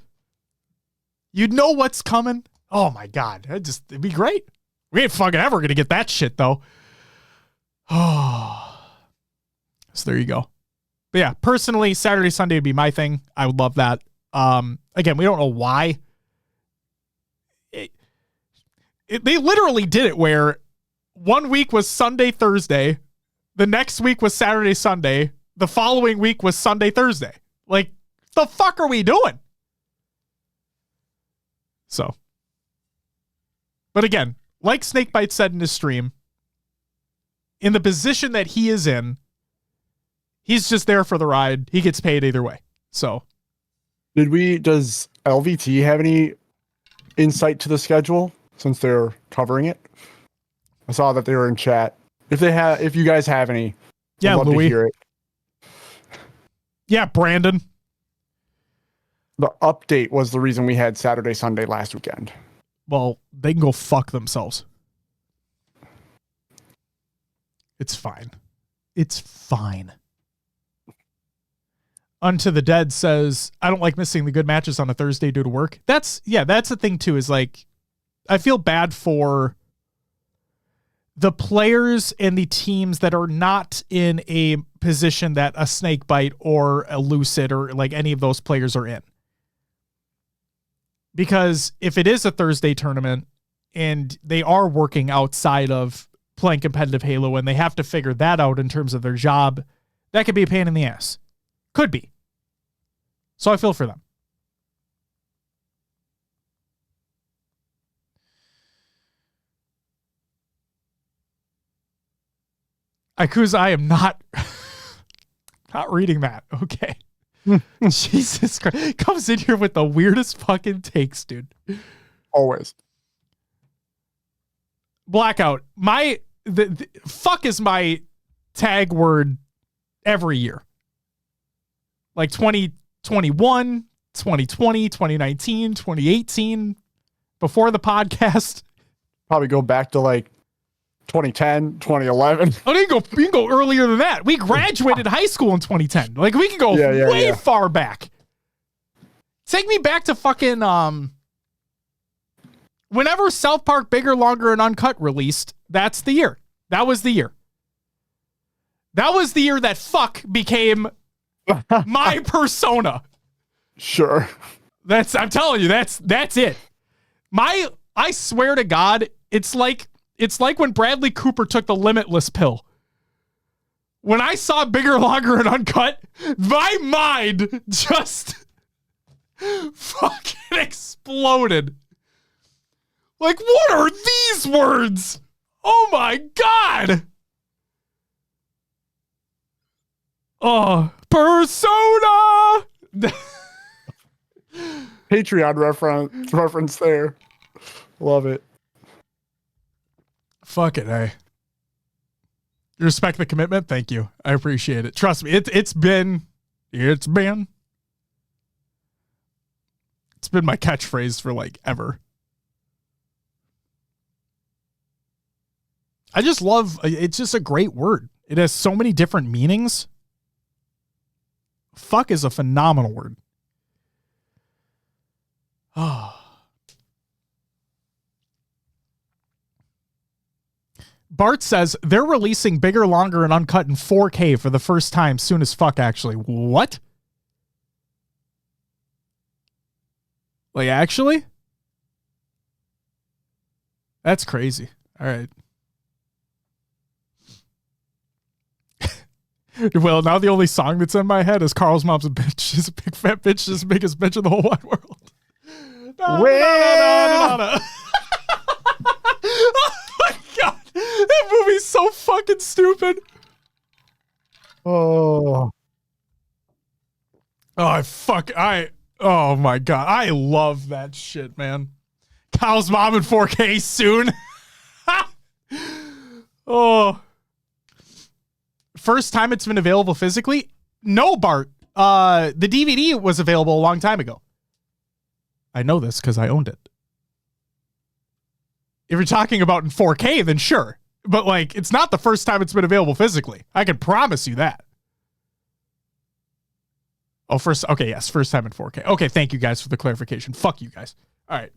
You'd know what's coming. Oh my God. It'd be great. We ain't fucking ever going to get that shit though. Oh. So there you go. But yeah, personally, Saturday, Sunday would be my thing. I would love that. Again, we don't know why. They literally did it where one week was Sunday, Thursday. The next week was Saturday, Sunday. The following week was Sunday, Thursday. Like, the fuck are we doing? So. But again, like Snakebite said in his stream, in the position that he is in, he's just there for the ride. He gets paid either way. So. Does LVT have any insight to the schedule since they're covering it? I saw that they were in chat. If you guys have any, yeah, I'd love Louis. to hear it. Yeah, Brandon. The update was the reason we had Saturday, Sunday last weekend. Well, they can go fuck themselves. It's fine. It's fine. Unto the Dead says, I don't like missing the good matches on a Thursday due to work. That's the thing too, is like, I feel bad for the players and the teams that are not in a position that a Snakebite or a Lucid or like any of those players are in. Because if it is a Thursday tournament and they are working outside of playing competitive Halo and they have to figure that out in terms of their job, that could be a pain in the ass. Could be. So I feel for them. Ikuza, I am not reading that. Okay. Jesus Christ. Comes in here with the weirdest fucking takes, dude. Always. Blackout. The fuck is my tag word every year. Like 2021, 2020, 2019, 2018, before the podcast. Probably go back to like 2010, 2011. Oh, you can go earlier than that. We graduated high school in 2010. Like, we can go way far back. Take me back to fucking, whenever South Park Bigger, Longer, and Uncut released, that's the year. That was the year. That was the year that fuck became my persona. Sure. I'm telling you, that's it. I swear to God, it's like when Bradley Cooper took the Limitless pill. When I saw Bigger, Longer, and Uncut, my mind just fucking exploded. Like, what are these words? Oh my God. Oh, persona. Patreon reference there. Love it. Fuck it, hey. You respect the commitment? Thank you. I appreciate it. Trust me, it's been my catchphrase for like ever. I just love, it's just a great word. It has so many different meanings. Fuck is a phenomenal word. Oh. Bart says they're releasing Bigger, Longer, and Uncut in 4K for the first time soon as fuck, actually. What? Like, actually? That's crazy. All right. Well, now the only song that's in my head is Carl's Mom's a Bitch. She's a big fat bitch, just the biggest bitch in the whole wide world. Well. Oh my god, that movie's so fucking stupid. Oh. Oh my god, I love that shit, man. Kyle's mom in 4K soon. Oh. First time it's been available physically? No, Bart. The DVD was available a long time ago. I know this because I owned it. If you're talking about in 4K, then sure. But like, it's not the first time it's been available physically. I can promise you that. Oh, first time in 4K. Okay, thank you guys for the clarification. Fuck you guys. All right.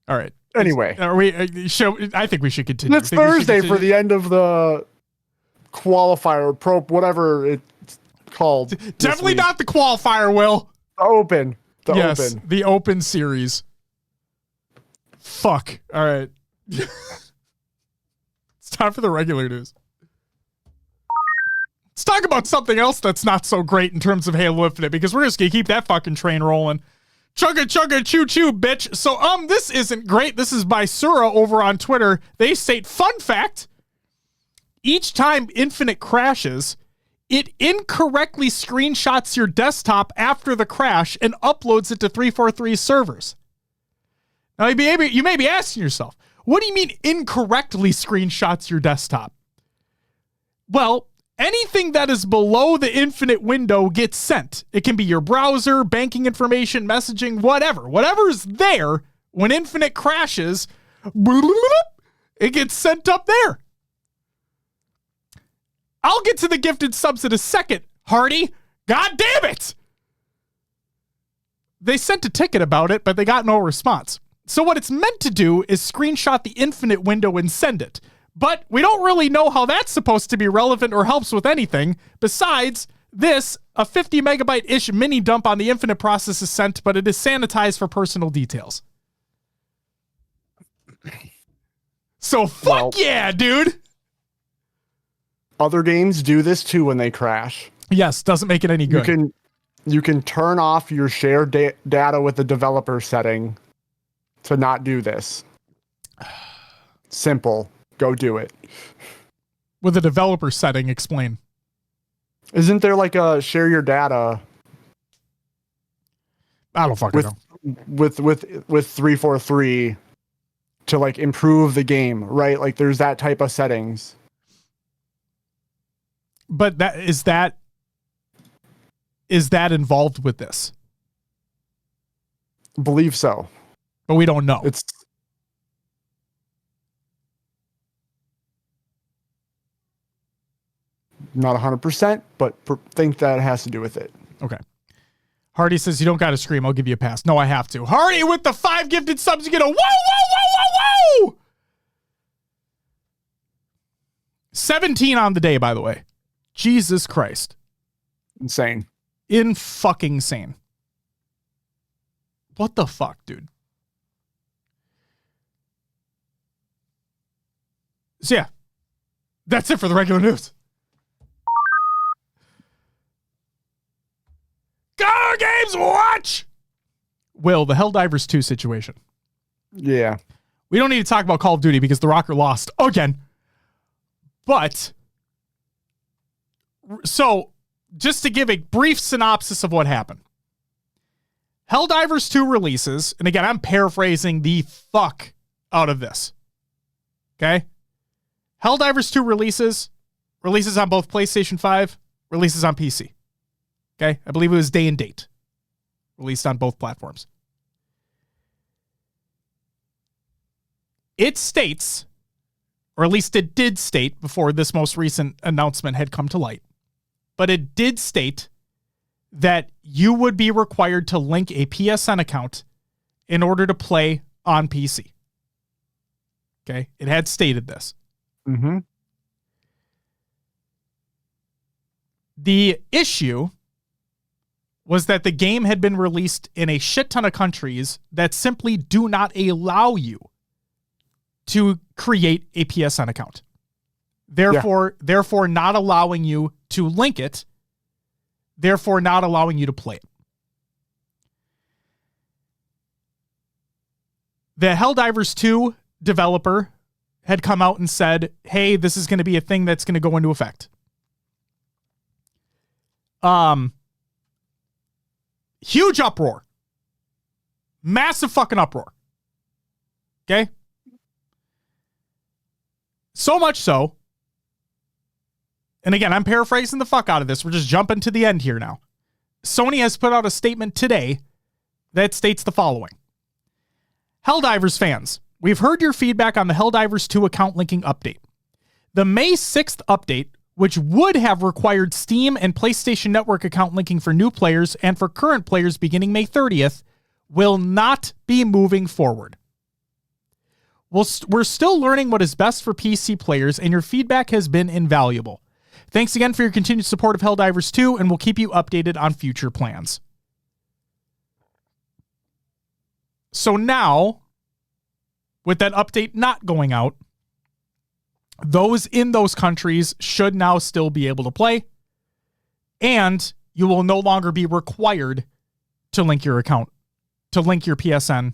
All right. Anyway, I think we should continue. It's Thursday for the end of the qualifier, pro, whatever it's called. Definitely not the qualifier, Will. The Open. The Open Series. Fuck. All right. It's time for the regular news. Let's talk about something else that's not so great in terms of Halo Infinite, because we're just going to keep that fucking train rolling. Chugga chugga choo choo, bitch. So, this isn't great. This is by Sura over on Twitter. They state, fun fact, each time Infinite crashes, it incorrectly screenshots your desktop after the crash and uploads it to 343 servers. Now, you may be asking yourself, what do you mean incorrectly screenshots your desktop? Well, anything that is below the Infinite window gets sent. It can be your browser, banking information, messaging, whatever. Whatever's there when Infinite crashes, it gets sent up there. I'll get to the gifted subs in a second, Hardy. God damn it! They sent a ticket about it, but they got no response. So what it's meant to do is screenshot the Infinite window and send it. But we don't really know how that's supposed to be relevant or helps with anything. Besides this, a 50 megabyte-ish mini dump on the Infinite process is sent, but it is sanitized for personal details. So fuck yeah, dude. Other games do this too when they crash. Yes, doesn't make it any good. You can turn off your shared data with the developer setting to not do this. Simple. Go do it. With a developer setting, explain. Isn't there like a share your data? I don't fucking know. With 343 to like improve the game, right? Like there's that type of settings. But is that involved with this? Believe so. But we don't know. It's not 100%, but think that it has to do with it. Okay. Hardy says, you don't got to scream. I'll give you a pass. No, I have to. Hardy with the 5 gifted subs. You get a whoa, whoa, whoa, whoa, whoa. 17 on the day, by the way. Jesus Christ. Insane. In fucking sane. What the fuck, dude? So yeah, that's it for the regular news. Go Games Watch! Will, the Helldivers 2 situation. Yeah. We don't need to talk about Call of Duty because the Rocker lost again. But, so, just to give a brief synopsis of what happened. Helldivers 2 releases, and again, I'm paraphrasing the fuck out of this. Okay? Helldivers 2 releases on both PlayStation 5, releases on PC. Okay? I believe it was day and date. Released on both platforms. It states, or at least it did state before this most recent announcement had come to light, but it did state that you would be required to link a PSN account in order to play on PC. Okay? It had stated this. Mm-hmm. The issue was that the game had been released in a shit ton of countries that simply do not allow you to create a PSN account. Therefore not allowing you to link it, therefore not allowing you to play it. The Helldivers 2 developer had come out and said, hey, this is going to be a thing that's going to go into effect. Huge uproar. Massive fucking uproar. Okay? So much so, and again, I'm paraphrasing the fuck out of this. We're just jumping to the end here now. Sony has put out a statement today that states the following. Helldivers fans, we've heard your feedback on the Helldivers 2 account linking update. The May 6th update, which would have required Steam and PlayStation Network account linking for new players and for current players beginning May 30th, will not be moving forward. We're still learning what is best for PC players, and your feedback has been invaluable. Thanks again for your continued support of Helldivers 2, and we'll keep you updated on future plans. So now, with that update not going out, those in those countries should now still be able to play, and you will no longer be required to link your account, to link your PSN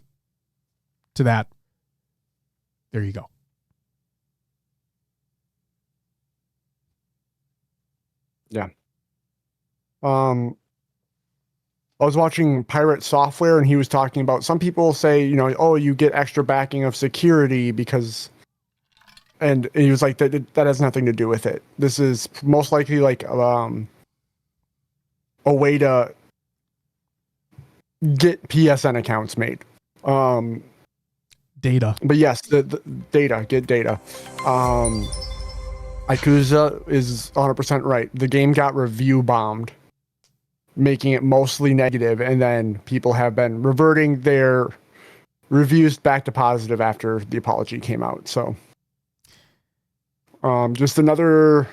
to that. There you go. Yeah. I was watching Pirate Software, and he was talking about, some people say, you know, oh, you get extra backing of security because, and he was like, that has nothing to do with it. This is most likely like a way to get PSN accounts made. Data. But yes, the data, get data. Ikuza is 100% right. The game got review bombed, making it mostly negative, and then people have been reverting their reviews back to positive after the apology came out. So just another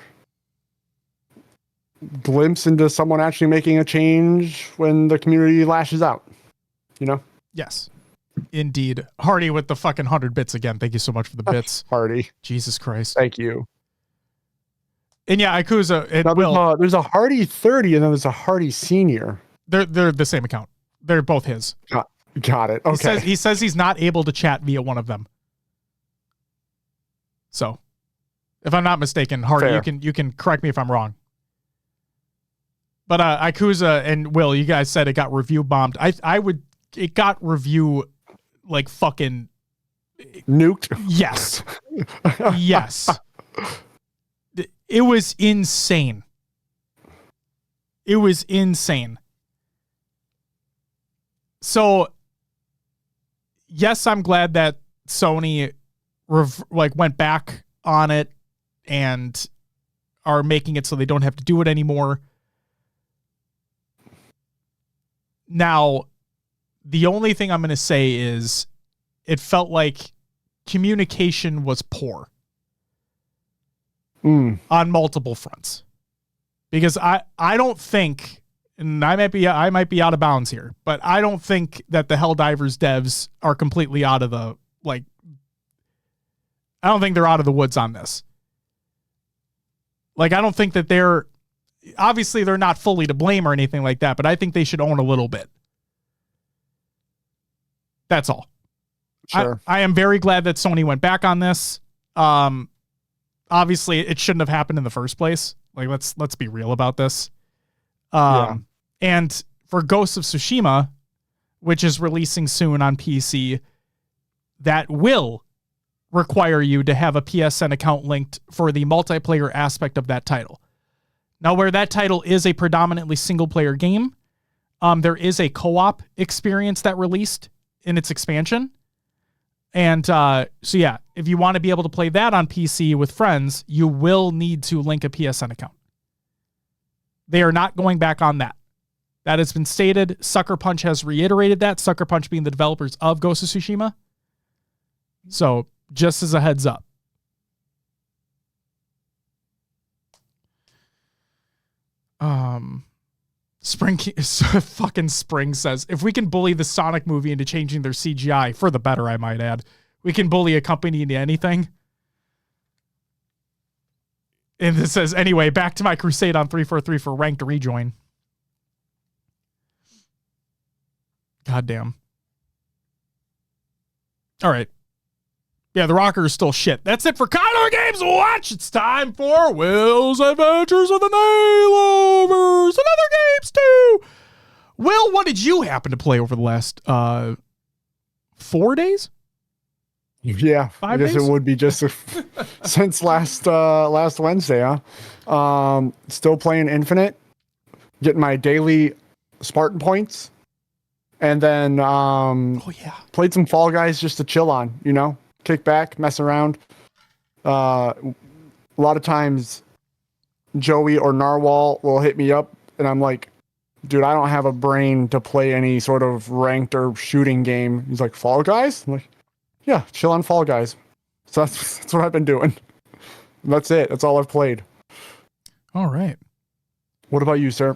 glimpse into someone actually making a change when the community lashes out, you know? Yes, indeed. Hardy with the fucking 100 bits again. Thank you so much for the bits. Hardy. Jesus Christ. Thank you. And yeah, Ikuza, there's a Hardy 30 and then there's a Hardy Senior. They're the same account. They're both his. Got it. Okay. He says he's not able to chat via one of them. So, if I'm not mistaken, Hardy, fair. you can correct me if I'm wrong. But Ikuza and Will, you guys said it got review bombed. It got review like fucking nuked. Yes. Yes. It was insane. It was insane. So, yes, I'm glad that Sony went back on it and are making it so they don't have to do it anymore. Now, the only thing I'm going to say is it felt like communication was poor. On multiple fronts, because I don't think, and I might be out of bounds here, but I don't think that the Helldivers devs are completely out of the I don't think they're out of the woods on this. I don't think that they're not fully to blame or anything like that, but I think they should own a little bit. That's all. Sure. I am very glad that Sony went back on this. Obviously, it shouldn't have happened in the first place. Let's be real about this. And for Ghost of Tsushima, which is releasing soon on PC, that will require you to have a PSN account linked for the multiplayer aspect of that title. Now, where that title is a predominantly single-player game, there is a co-op experience that released in its expansion. And so, yeah, if you want to be able to play that on PC with friends, you will need to link a PSN account. They are not going back on that. That has been stated. Sucker Punch has reiterated that. Sucker Punch being the developers of Ghost of Tsushima. So, just as a heads up. Fucking Spring says, if we can bully the Sonic movie into changing their CGI, for the better, I might add, we can bully a company into anything. And it says, anyway, back to my crusade on 343 for ranked rejoin. Goddamn. All right. Yeah, the rocker is still shit. That's it for Color Games Watch. It's time for Will's Adventures of the Nailovers and other games too. Will, what did you happen to play over the last 4 days? Yeah, 5 I guess days? it would be just since last Wednesday, huh? Still playing Infinite, getting my daily Spartan points, and then played some Fall Guys just to chill on, kick back, mess around. A lot of times, Joey or Narwhal will hit me up, and I'm like, dude, I don't have a brain to play any sort of ranked or shooting game. He's like, Fall Guys? I'm like, yeah, chill on Fall Guys. So that's what I've been doing. That's it. That's all I've played. All right. What about you, sir?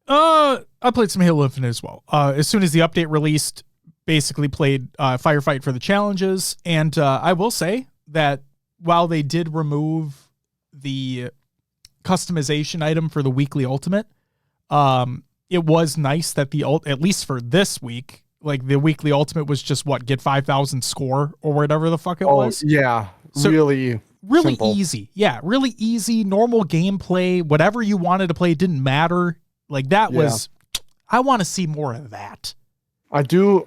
I played some Halo Infinite as well. As soon as the update released, basically played Firefight for the challenges. And I will say that while they did remove the customization item for the weekly ultimate, it was nice that at least for this week, like the weekly ultimate was just get 5,000 score or whatever the fuck it was. Yeah. So really simple. Easy. Yeah. Really easy, normal gameplay, whatever you wanted to play. It didn't matter. Like that was, I want to see more of that. I did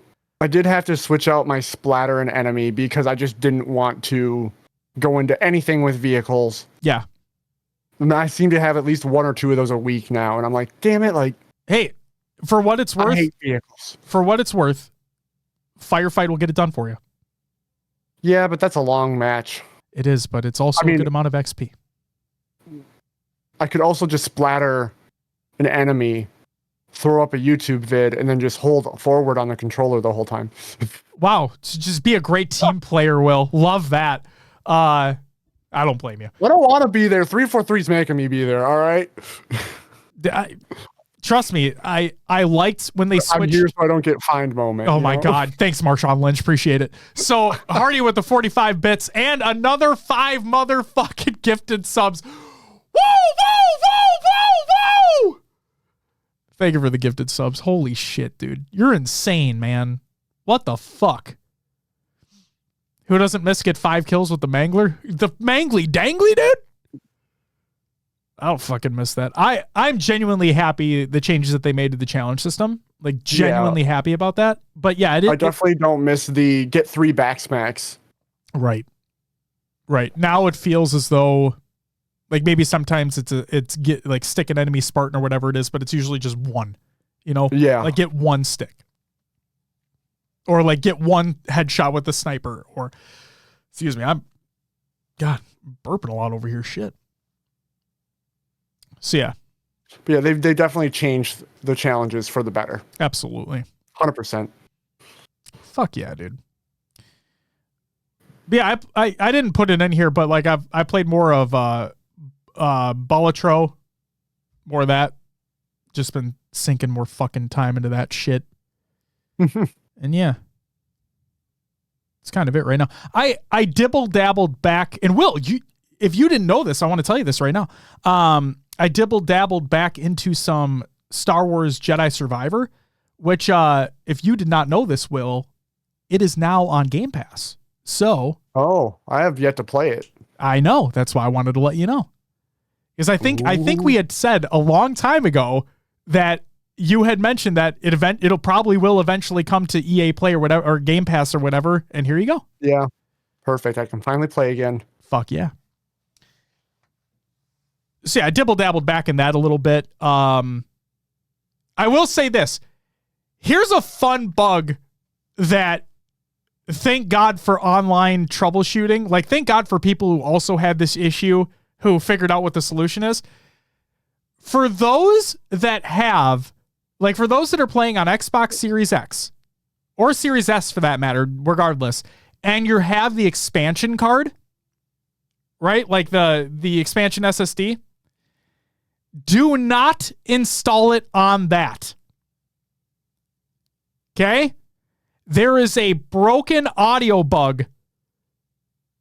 have to switch out my splatter and enemy because I just didn't want to go into anything with vehicles. Yeah. And I seem to have at least one or two of those a week now. And I'm like, damn it. Like, hey, for what it's worth, I hate vehicles. For what it's worth, Firefight will get it done for you. Yeah, but that's a long match. It is, but it's also a good amount of XP. I could also just splatter an enemy, throw up a YouTube vid, and then just hold forward on the controller the whole time. Wow. Just be a great team player, Will. Love that. I don't blame you. I don't want to be there. 343's making me be there, all right? Trust me, I liked when they switched. I'm here so I don't get fined moment. Oh my God. Thanks, Marshawn Lynch. Appreciate it. So Hardy with the 45 bits and another 5 motherfucking gifted subs. Woo, woo, woo, woo, woo! Thank you for the gifted subs. Holy shit, dude. You're insane, man. What the fuck? Who doesn't miss get 5 kills with the Mangler? The Mangly Dangly, dude? I don't fucking miss that. I'm genuinely happy the changes that they made to the challenge system. Like, genuinely happy about that. But yeah, I definitely don't miss the get 3 backsmacks. Right. Now it feels as though, like, maybe sometimes it's get like stick an enemy Spartan or whatever it is, but it's usually just one. Yeah. Like get 1 stick. Or like get 1 headshot with the sniper. Or excuse me, I'm burping a lot over here. Shit. So yeah. But yeah, they definitely changed the challenges for the better. Absolutely. 100%. Fuck yeah, dude. But yeah, I didn't put it in here, but like I played more of Bollatro, more of that. Just been sinking more fucking time into that shit. And yeah. It's kind of it right now. I dibble dabbled back, and Will, if you didn't know this, I want to tell you this right now. I dibble dabbled back into some Star Wars Jedi Survivor, which if you did not know this, Will, it is now on Game Pass. So I have yet to play it. I know. That's why I wanted to let you know. Because I think we had said a long time ago that you had mentioned that it'll probably will eventually come to EA Play or whatever, or Game Pass or whatever, and here you go. Yeah. Perfect. I can finally play again. Fuck yeah. So yeah, I dibble-dabbled back in that a little bit. I will say this. Here's a fun bug that, thank God for online troubleshooting. Like, thank God for people who also had this issue, who figured out what the solution is. For those that have, like for those that are playing on Xbox Series X, or Series S for that matter, regardless, and you have the expansion card, right? Like the expansion SSD, do not install it on that. Okay? There is a broken audio bug,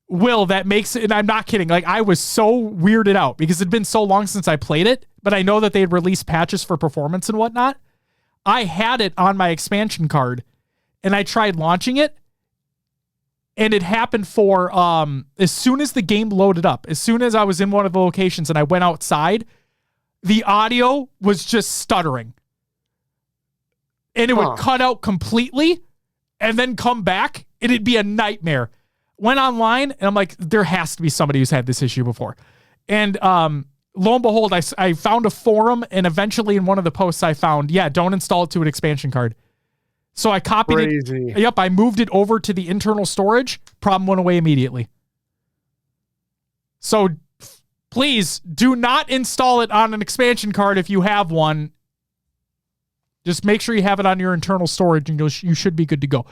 Will, that makes it, and I'm not kidding, like I was so weirded out because it'd been so long since I played it, but I know that they had released patches for performance and whatnot. I had it on my expansion card, and I tried launching it, and it happened for as soon as the game loaded up, as soon as I was in one of the locations and I went outside, the audio was just stuttering. And it would cut out completely and then come back, and it'd be a nightmare. Went online, and I'm like, there has to be somebody who's had this issue before. And lo and behold, I found a forum, and eventually in one of the posts I found, don't install it to an expansion card. So I copied it. Yep, I moved it over to the internal storage. Problem went away immediately. So please do not install it on an expansion card if you have one. Just make sure you have it on your internal storage, and you should be good to go.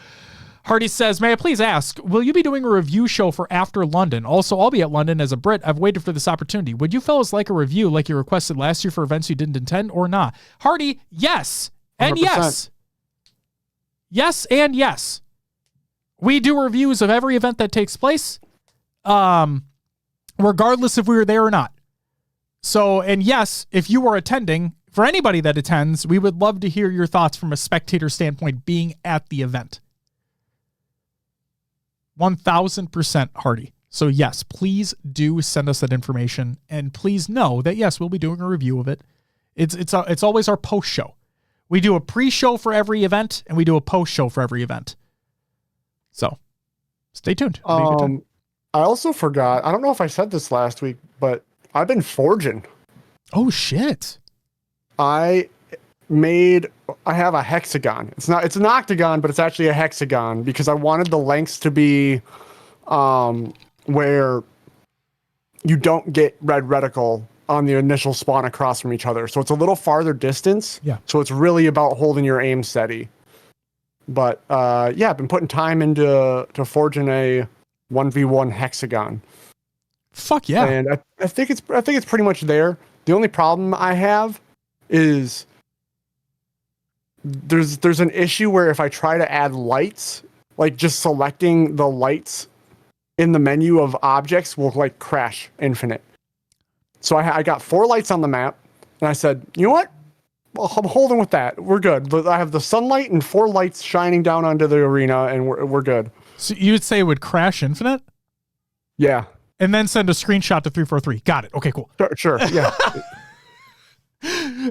Hardy says, may I please ask, will you be doing a review show for after London? Also, I'll be at London as a Brit. I've waited for this opportunity. Would you fellas like a review like you requested last year for events you didn't attend or not? Hardy, yes. And 100%. Yes. Yes and yes. We do reviews of every event that takes place, regardless if we were there or not. So, and yes, if you are attending, for anybody that attends, we would love to hear your thoughts from a spectator standpoint being at the event. 1000% Hardy. So yes, please do send us that information, and please know that yes, we'll be doing a review of it. It's always our post show. We do a pre-show for every event, and we do a post-show for every event. So stay tuned. I also forgot. I don't know if I said this last week, but I've been forging. Oh shit. I have a hexagon. It's an octagon, but it's actually a hexagon because I wanted the lengths to be where you don't get red reticle on the initial spawn across from each other. So it's a little farther distance. Yeah. So it's really about holding your aim steady. But I've been putting time into forging a 1v1 hexagon. Fuck yeah. And I think it's pretty much there. The only problem I have is there's an issue where if I try to add lights, like just selecting the lights in the menu of objects will like crash infinite. So I got 4 lights on the map, and I said, you know what? Well, I'm holding with that. We're good. I have the sunlight and 4 lights shining down onto the arena, and we're good. So you would say it would crash infinite? Yeah. And then send a screenshot to 343. Got it. Okay, cool. Sure. Yeah.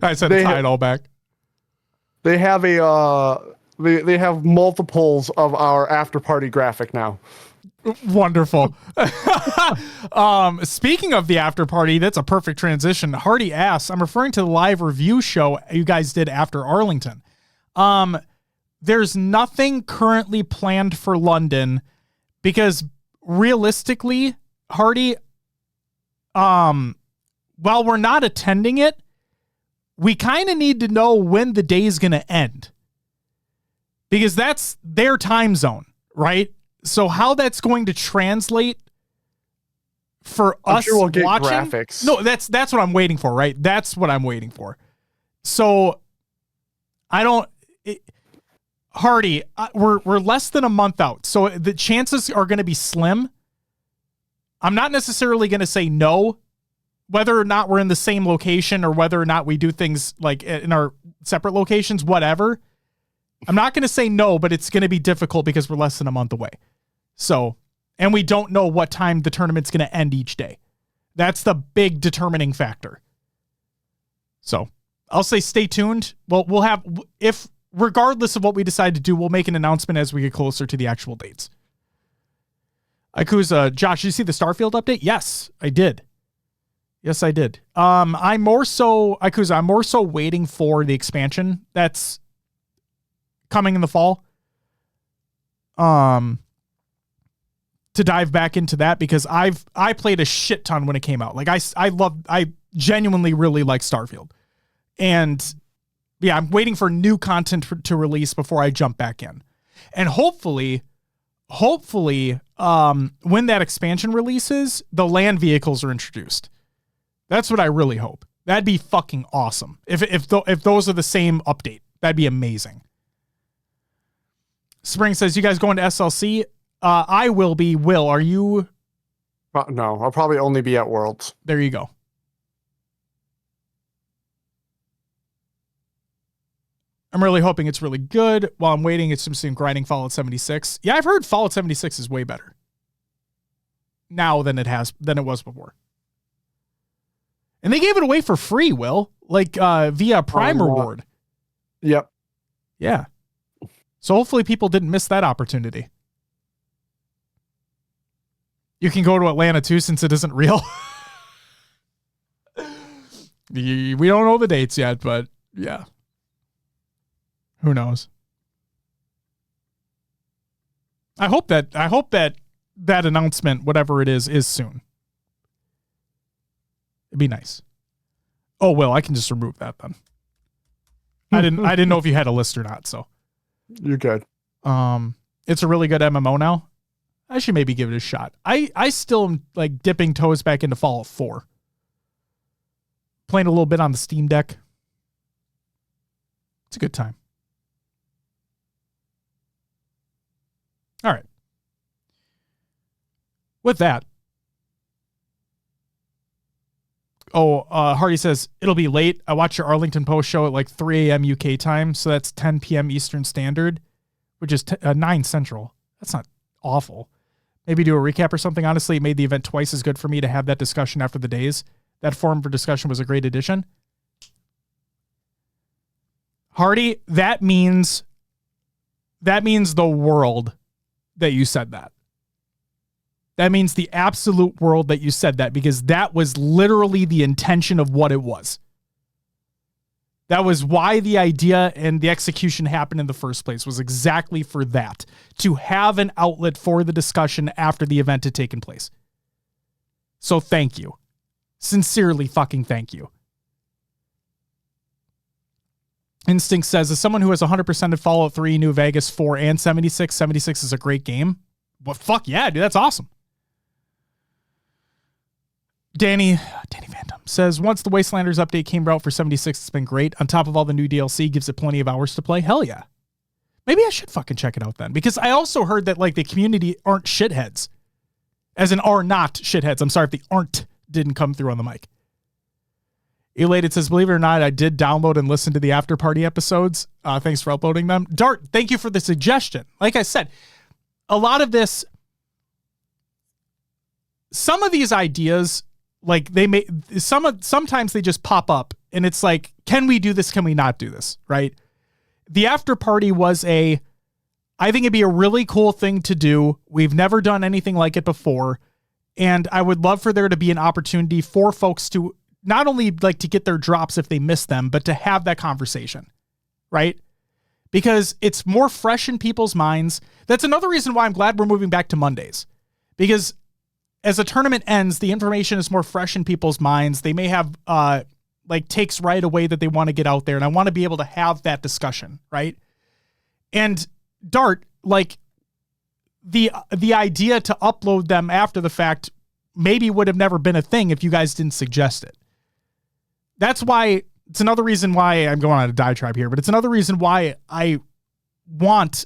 I said tie it all back. They have they have multiples of our after party graphic now. Wonderful. Speaking of the after party, that's a perfect transition. Hardy asks, I'm referring to the live review show you guys did after Arlington. There's nothing currently planned for London because realistically, Hardy, while we're not attending it, we kind of need to know when the day is going to end because that's their time zone, right? So how that's going to translate for us sure we'll get watching? Graphics. No, that's what I'm waiting for, right? That's what I'm waiting for. So Hardy, we're less than a month out, so the chances are going to be slim. I'm not necessarily going to say no, whether or not we're in the same location or whether or not we do things like in our separate locations, whatever. I'm not going to say no, but it's going to be difficult because we're less than a month away. So, and we don't know what time the tournament's going to end each day. That's the big determining factor. So I'll say stay tuned. Well, we'll have, if regardless of what we decide to do, we'll make an announcement as we get closer to the actual dates. Ikuza, Josh, did you see the Starfield update? Yes, I did. I'm more so waiting for the expansion that's coming in the fall. To dive back into that because I played a shit ton when it came out. Like I genuinely really like Starfield. And yeah, I'm waiting for new content to release before I jump back in. And hopefully, when that expansion releases, the land vehicles are introduced. That's what I really hope. That'd be fucking awesome. If those are the same update, that'd be amazing. Spring says, you guys going to SLC? I will be. Will, are you? No, I'll probably only be at Worlds. There you go. I'm really hoping it's really good. While I'm waiting, it's some grinding Fallout 76. Yeah, I've heard Fallout 76 is way better now than it was before. And they gave it away for free, Will, like via Prime reward. Yep. Yeah. So hopefully people didn't miss that opportunity. You can go to Atlanta too, since it isn't real. We don't know the dates yet, but yeah. Who knows? I hope that announcement, whatever it is soon. It'd be nice. Oh, well, I can just remove that then. I didn't know if you had a list or not, so. You're good. It's a really good MMO now. I should maybe give it a shot. I still am like dipping toes back into Fallout 4. Playing a little bit on the Steam Deck. It's a good time. All right. With that. Hardy says, it'll be late. I watched your Arlington Post show at like 3 a.m. UK time, so that's 10 p.m. Eastern Standard, which is 9 Central. That's not awful. Maybe do a recap or something. Honestly, it made the event twice as good for me to have that discussion after the days. That forum for discussion was a great addition. Hardy, that means the world that you said that. That means the absolute world that you said that, because that was literally the intention of what it was. That was why the idea and the execution happened in the first place, was exactly for that. To have an outlet for the discussion after the event had taken place. So thank you. Sincerely fucking thank you. Instinct says, as someone who has 100% of Fallout 3, New Vegas 4, and 76, 76 is a great game. Well, fuck yeah, dude, that's awesome. Danny Phantom says, once the Wastelanders update came out for 76, it's been great. On top of all the new DLC, gives it plenty of hours to play. Hell yeah. Maybe I should fucking check it out then. Because I also heard that like the community aren't shitheads. As in are not shitheads. I'm sorry if the aren't didn't come through on the mic. Elated says, believe it or not, I did download and listen to the after party episodes. Thanks for uploading them. Dart, thank you for the suggestion. Like I said, a lot of this, some of these ideas, like sometimes they just pop up and it's like, can we do this? Can we not do this? Right? The after party was I think it'd be a really cool thing to do. We've never done anything like it before. And I would love for there to be an opportunity for folks to not only like to get their drops if they miss them, but to have that conversation, right? Because it's more fresh in people's minds. That's another reason why I'm glad we're moving back to Mondays, because as the tournament ends, the information is more fresh in people's minds. They may have like takes right away that they want to get out there. And I want to be able to have that discussion, right? And Dart, like the idea to upload them after the fact maybe would have never been a thing if you guys didn't suggest it. That's why it's another reason why I'm going on a diatribe here, but it's another reason why I want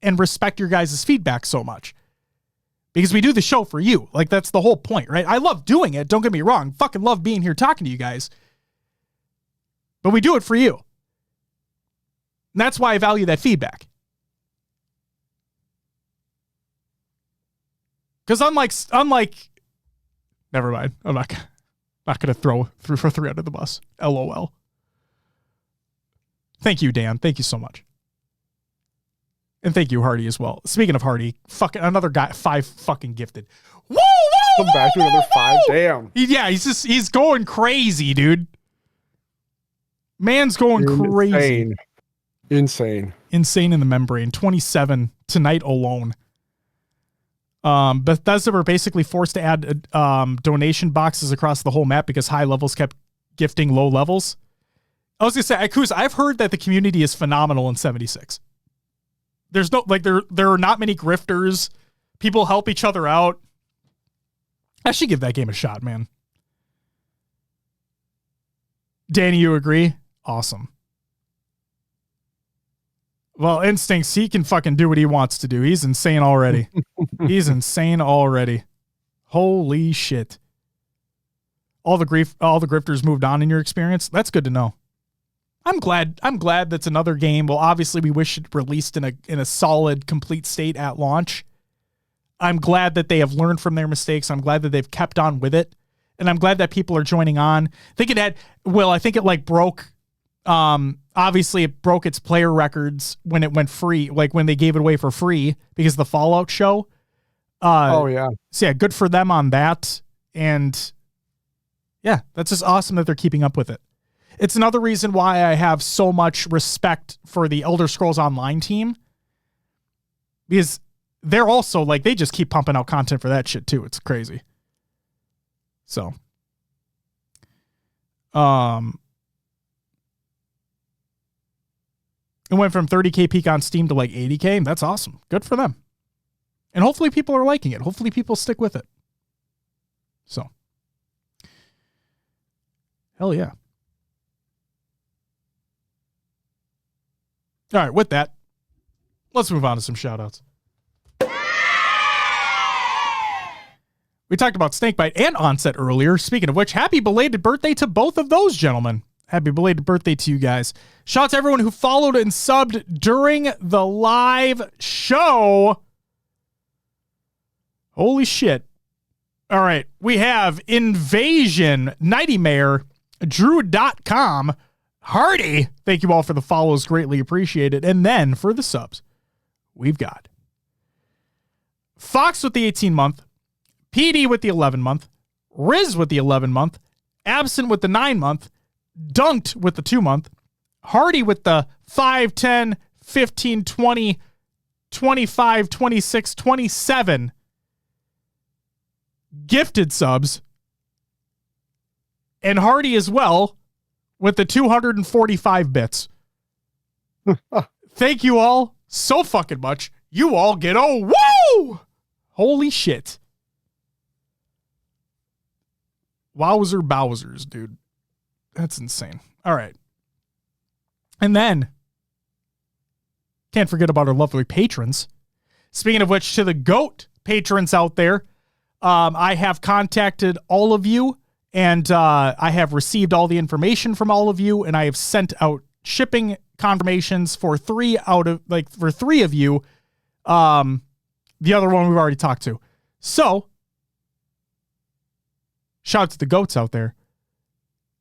and respect your guys' feedback so much, because we do the show for you. Like that's the whole point, right? I love doing it. Don't get me wrong. Fucking love being here talking to you guys, but we do it for you. And that's why I value that feedback. Because unlike, never mind. I'm not going to throw 3 under the bus. LOL. Thank you, Dan. Thank you so much. And thank you, Hardy, as well. Speaking of Hardy, fucking another guy, 5 fucking gifted. Woo! Come back to another 5. Damn. Yeah, he's going crazy, dude. Man's going crazy. Insane in the membrane. 27 tonight alone. Bethesda were basically forced to add donation boxes across the whole map because high levels kept gifting low levels. I was gonna say, Akuz, I've heard that the community is phenomenal in 76. There's no like there are not many grifters. People help each other out. I should give that game a shot, man. Danny, you agree? Awesome. Well, Instincts, he can fucking do what he wants to do. He's insane already. He's insane already. Holy shit. All the grifters moved on in your experience? That's good to know. I'm glad that's another game. Well, obviously we wish it released in a solid, complete state at launch. I'm glad that they have learned from their mistakes. I'm glad that they've kept on with it. And I'm glad that people are joining on. I think it like broke, obviously it broke its player records when it went free, like when they gave it away for free because of the Fallout show. Oh yeah. So yeah, good for them on that. And yeah, that's just awesome that they're keeping up with it. It's another reason why I have so much respect for the Elder Scrolls Online team, because they're also like, they just keep pumping out content for that shit too. It's crazy. So, it went from 30K peak on Steam to like 80K. That's awesome. Good for them. And hopefully people are liking it. Hopefully people stick with it. So, hell yeah. All right, with that, let's move on to some shout-outs. We talked about Snakebite and Onset earlier. Speaking of which, happy belated birthday to both of those gentlemen. Happy belated birthday to you guys. Shout out to everyone who followed and subbed during the live show. Holy shit. All right, we have Invasion, Nightmare, Drew.com, Hardy. Thank you all for the follows. Greatly appreciated. And then for the subs, we've got Fox with the 18-month, PD with the 11-month, Riz with the 11-month, Absent with the 9-month, Dunked with the 2-month, Hardy with the 5, 10, 15, 20, 25, 26, 27 gifted subs, and Hardy as well with the 245 bits. Thank you all so fucking much. You all get a woo! Holy shit. Wowzer Bowsers, dude. That's insane. All right. And then, can't forget about our lovely patrons. Speaking of which, to the GOAT patrons out there, I have contacted all of you, and I have received all the information from all of you, and I have sent out shipping confirmations for three of you. The other one we've already talked to. So, shout out to the GOATs out there.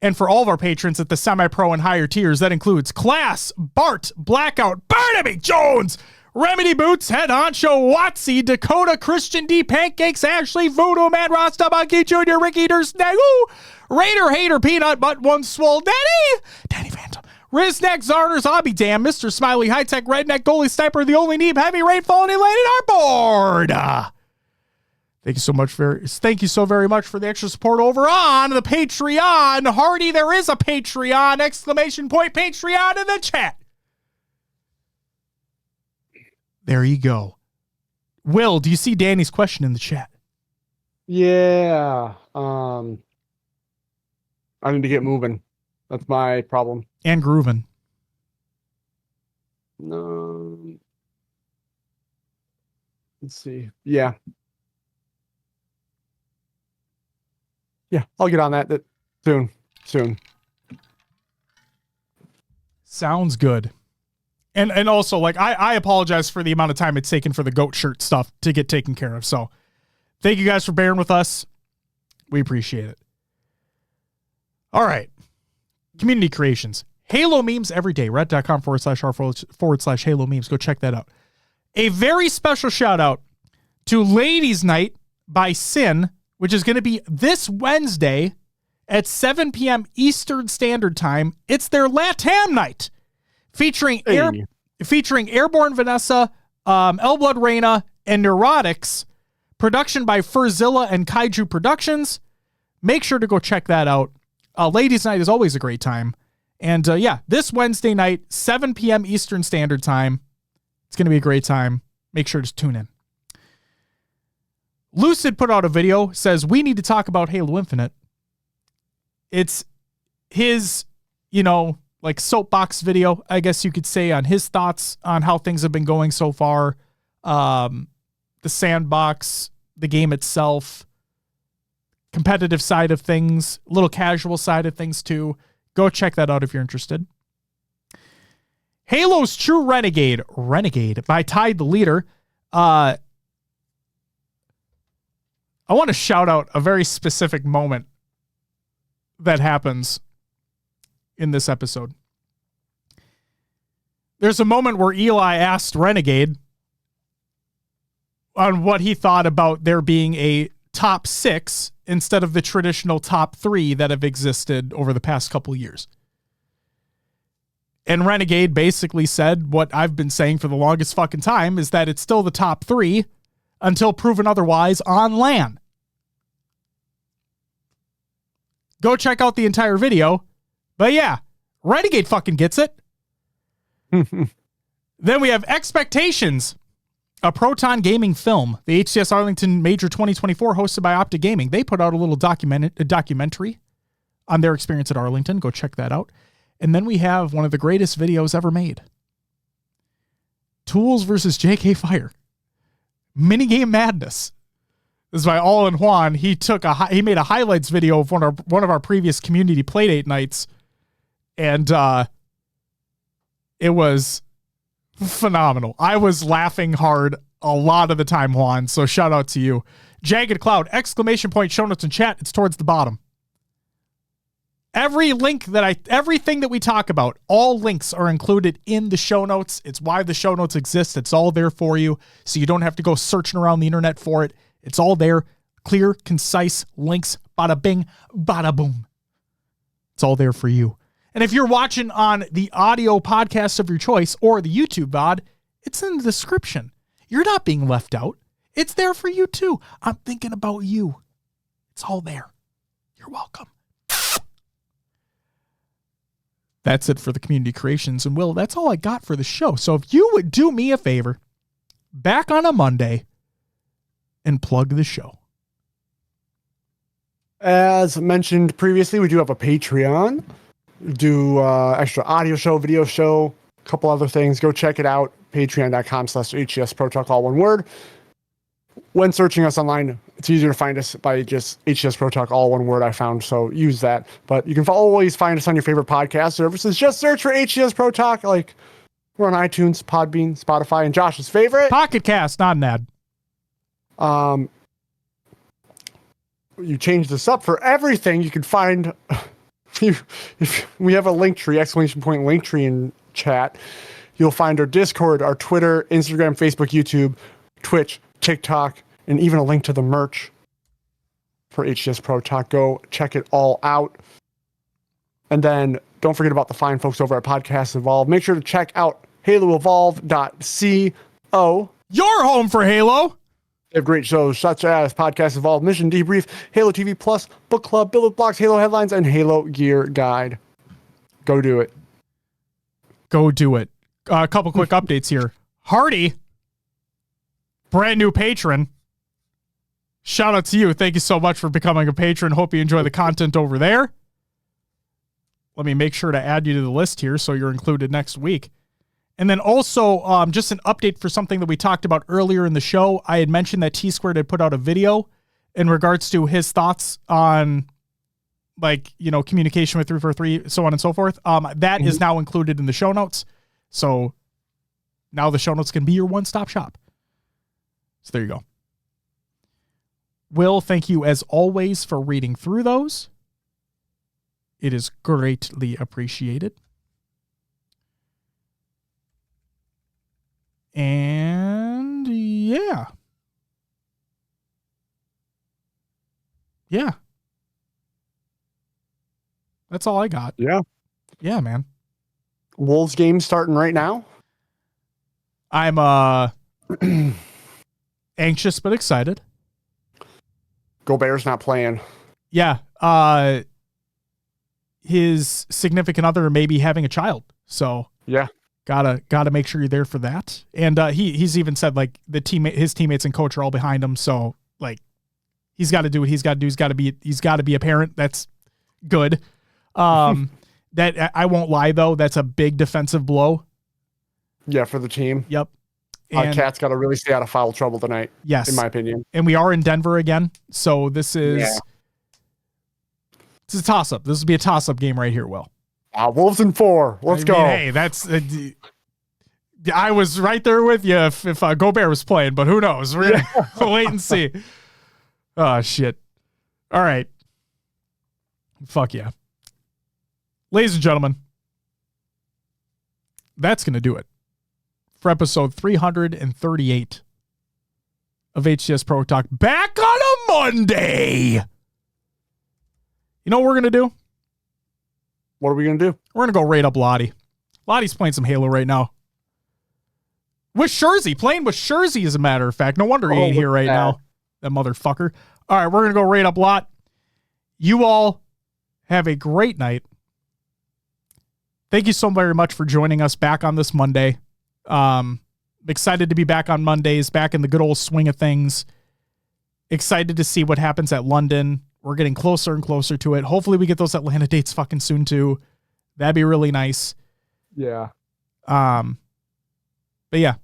And for all of our patrons at the semi-pro and higher tiers, that includes Class, Bart, Blackout, Barnaby, Jones, Remedy Boots, Head Honcho, Watsy, Dakota, Christian D, Pancakes, Ashley, Voodoo Man, Rasta, Monkey Jr., Ricky Dersnag, Raider, Hater, Peanut, Butt, One Swole, Danny Phantom, Rizneck, Zarners, Obby Dam, Mr. Smiley, High Tech, Redneck, Goalie Sniper, The Only Neeb, Heavy Rainfall, and Elated Our Board. Thank you so very much for the extra support over on the Patreon. Hardy, there is a Patreon, ! Patreon in the chat. There you go. Will, do you see Danny's question in the chat? Yeah. I need to get moving. That's my problem. And grooving. No. Let's see. Yeah. Yeah, I'll get on that soon. Sounds good. And also, like, I apologize for the amount of time it's taken for the GOAT shirt stuff to get taken care of. So thank you guys for bearing with us. We appreciate it. All right. Community creations. Halo memes every day. Reddit.com/r/Halo memes. Go check that out. A very special shout out to Ladies Night by Sin, which is going to be this Wednesday at 7 p.m. Eastern Standard Time. It's their LATAM night, featuring Airborne Vanessa, Elblood Reina, and Neurotics. Production by Furzilla and Kaiju Productions. Make sure to go check that out. Ladies Night is always a great time. And this Wednesday night, 7 p.m. Eastern Standard Time. It's going to be a great time. Make sure to tune in. Lucid put out a video, says, we need to talk about Halo Infinite. It's his, like soapbox video, I guess you could say, on his thoughts on how things have been going so far. The sandbox, the game itself, competitive side of things, a little casual side of things too. Go check that out if you're interested. Halo's True Renegade by Tide the Leader. I want to shout out a very specific moment that happens in this episode. There's a moment where Eli asked Renegade on what he thought about there being a top 6 instead of the traditional top 3 that have existed over the past couple years. And Renegade basically said what I've been saying for the longest fucking time, is that it's still the top 3 until proven otherwise on LAN. Go check out the entire video. But yeah, Renegade fucking gets it. Then we have Expectations, a Proton Gaming film, the HCS Arlington Major 2024 hosted by Optic Gaming. They put out a little documentary on their experience at Arlington. Go check that out. And then we have one of the greatest videos ever made. Tools versus JK Fire. Minigame Madness. This is by All in Juan. He made a highlights video of one of our previous community playdate nights. And it was phenomenal. I was laughing hard a lot of the time, Juan. So shout out to you. Jagged Cloud, ! Show notes in chat. It's towards the bottom. Everything that we talk about, all links are included in the show notes. It's why the show notes exist. It's all there for you, so you don't have to go searching around the internet for it. It's all there. Clear, concise links. Bada bing, bada boom. It's all there for you. And if you're watching on the audio podcast of your choice or the YouTube VOD, it's in the description. You're not being left out. It's there for you too. I'm thinking about you. It's all there. You're welcome. That's it for the community creations. And Will, that's all I got for the show. So if you would do me a favor, back on a Monday and plug the show. As mentioned previously, we do have a Patreon. We do extra audio show, video show, a couple other things. Go check it out. Patreon.com/HCS Pro Talk, all one word. When searching us online, it's easier to find us by just HCS Pro Talk, all one word, I found, so use that. But you can always find us on your favorite podcast services. Just search for HCS Pro Talk. Like, we're on iTunes, Podbean, Spotify, and Josh's favorite, Pocket Cast, not an ad. You change this up for everything. You can find, if we have a link tree, ! Link tree in chat. You'll find our Discord, our Twitter, Instagram, Facebook, YouTube, Twitch, TikTok, and even a link to the merch for HCS Pro Talk. Go check it all out. And then don't forget about the fine folks over at Podcast Evolve. Make sure to check out HaloEvolve.co. Your home for Halo. They have great shows such as Podcast Evolve, Mission Debrief, Halo TV Plus, Book Club, Build Blocks, Halo Headlines, and Halo Gear Guide. Go do it. Go do it. A couple quick updates here. Hardy, brand new patron. Shout out to you. Thank you so much for becoming a patron. Hope you enjoy the content over there. Let me make sure to add you to the list here so you're included next week. And then also, just an update for something that we talked about earlier in the show. I had mentioned that T-Squared had put out a video in regards to his thoughts on, communication with 343, so on and so forth. That is now included in the show notes. So now the show notes can be your one-stop shop. So there you go. Will, thank you as always for reading through those. It is greatly appreciated. And yeah. That's all I got. Yeah, man. Wolves game starting right now. I'm anxious but excited. Gobert's not playing. Yeah. His significant other may be having a child. So yeah. Gotta make sure you're there for that. And he's even said his teammates and coach are all behind him. So he's got to do what he's got to do. He's got to be a parent. That's good. That I won't lie though. That's a big defensive blow. Yeah, for the team. Yep. And Cat's got to really stay out of foul trouble tonight. Yes, in my opinion. And we are in Denver again, so this is a toss up. This will be a toss up game right here. Will. Wolves in 4. Let's go. Hey, that's I was right there with you if Gobert was playing, but who knows? We're going to wait and see. Oh, shit. All right. Fuck yeah. Ladies and gentlemen, that's going to do it for episode 338 of HCS Pro Talk. Back on a Monday. You know what we're going to do? What are we going to do? We're going to go raid up Lottie. Lottie's playing some Halo right now. With Schurzy. Playing with Schurzy, as a matter of fact. No wonder he ain't here right now. That motherfucker. All right, we're going to go raid up Lot. You all have a great night. Thank you so very much for joining us back on this Monday. Excited to be back on Mondays, back in the good old swing of things. Excited to see what happens at London. We're getting closer and closer to it. Hopefully we get those Atlanta dates fucking soon too. That'd be really nice. Yeah. But yeah.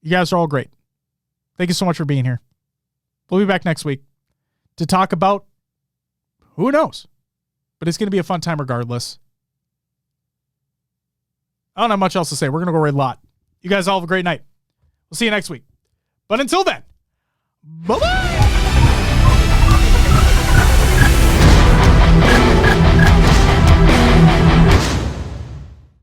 You guys are all great. Thank you so much for being here. We'll be back next week to talk about who knows, but it's going to be a fun time regardless. I don't have much else to say. We're going to go raid Lot. You guys all have a great night. We'll see you next week. But until then, bye-bye.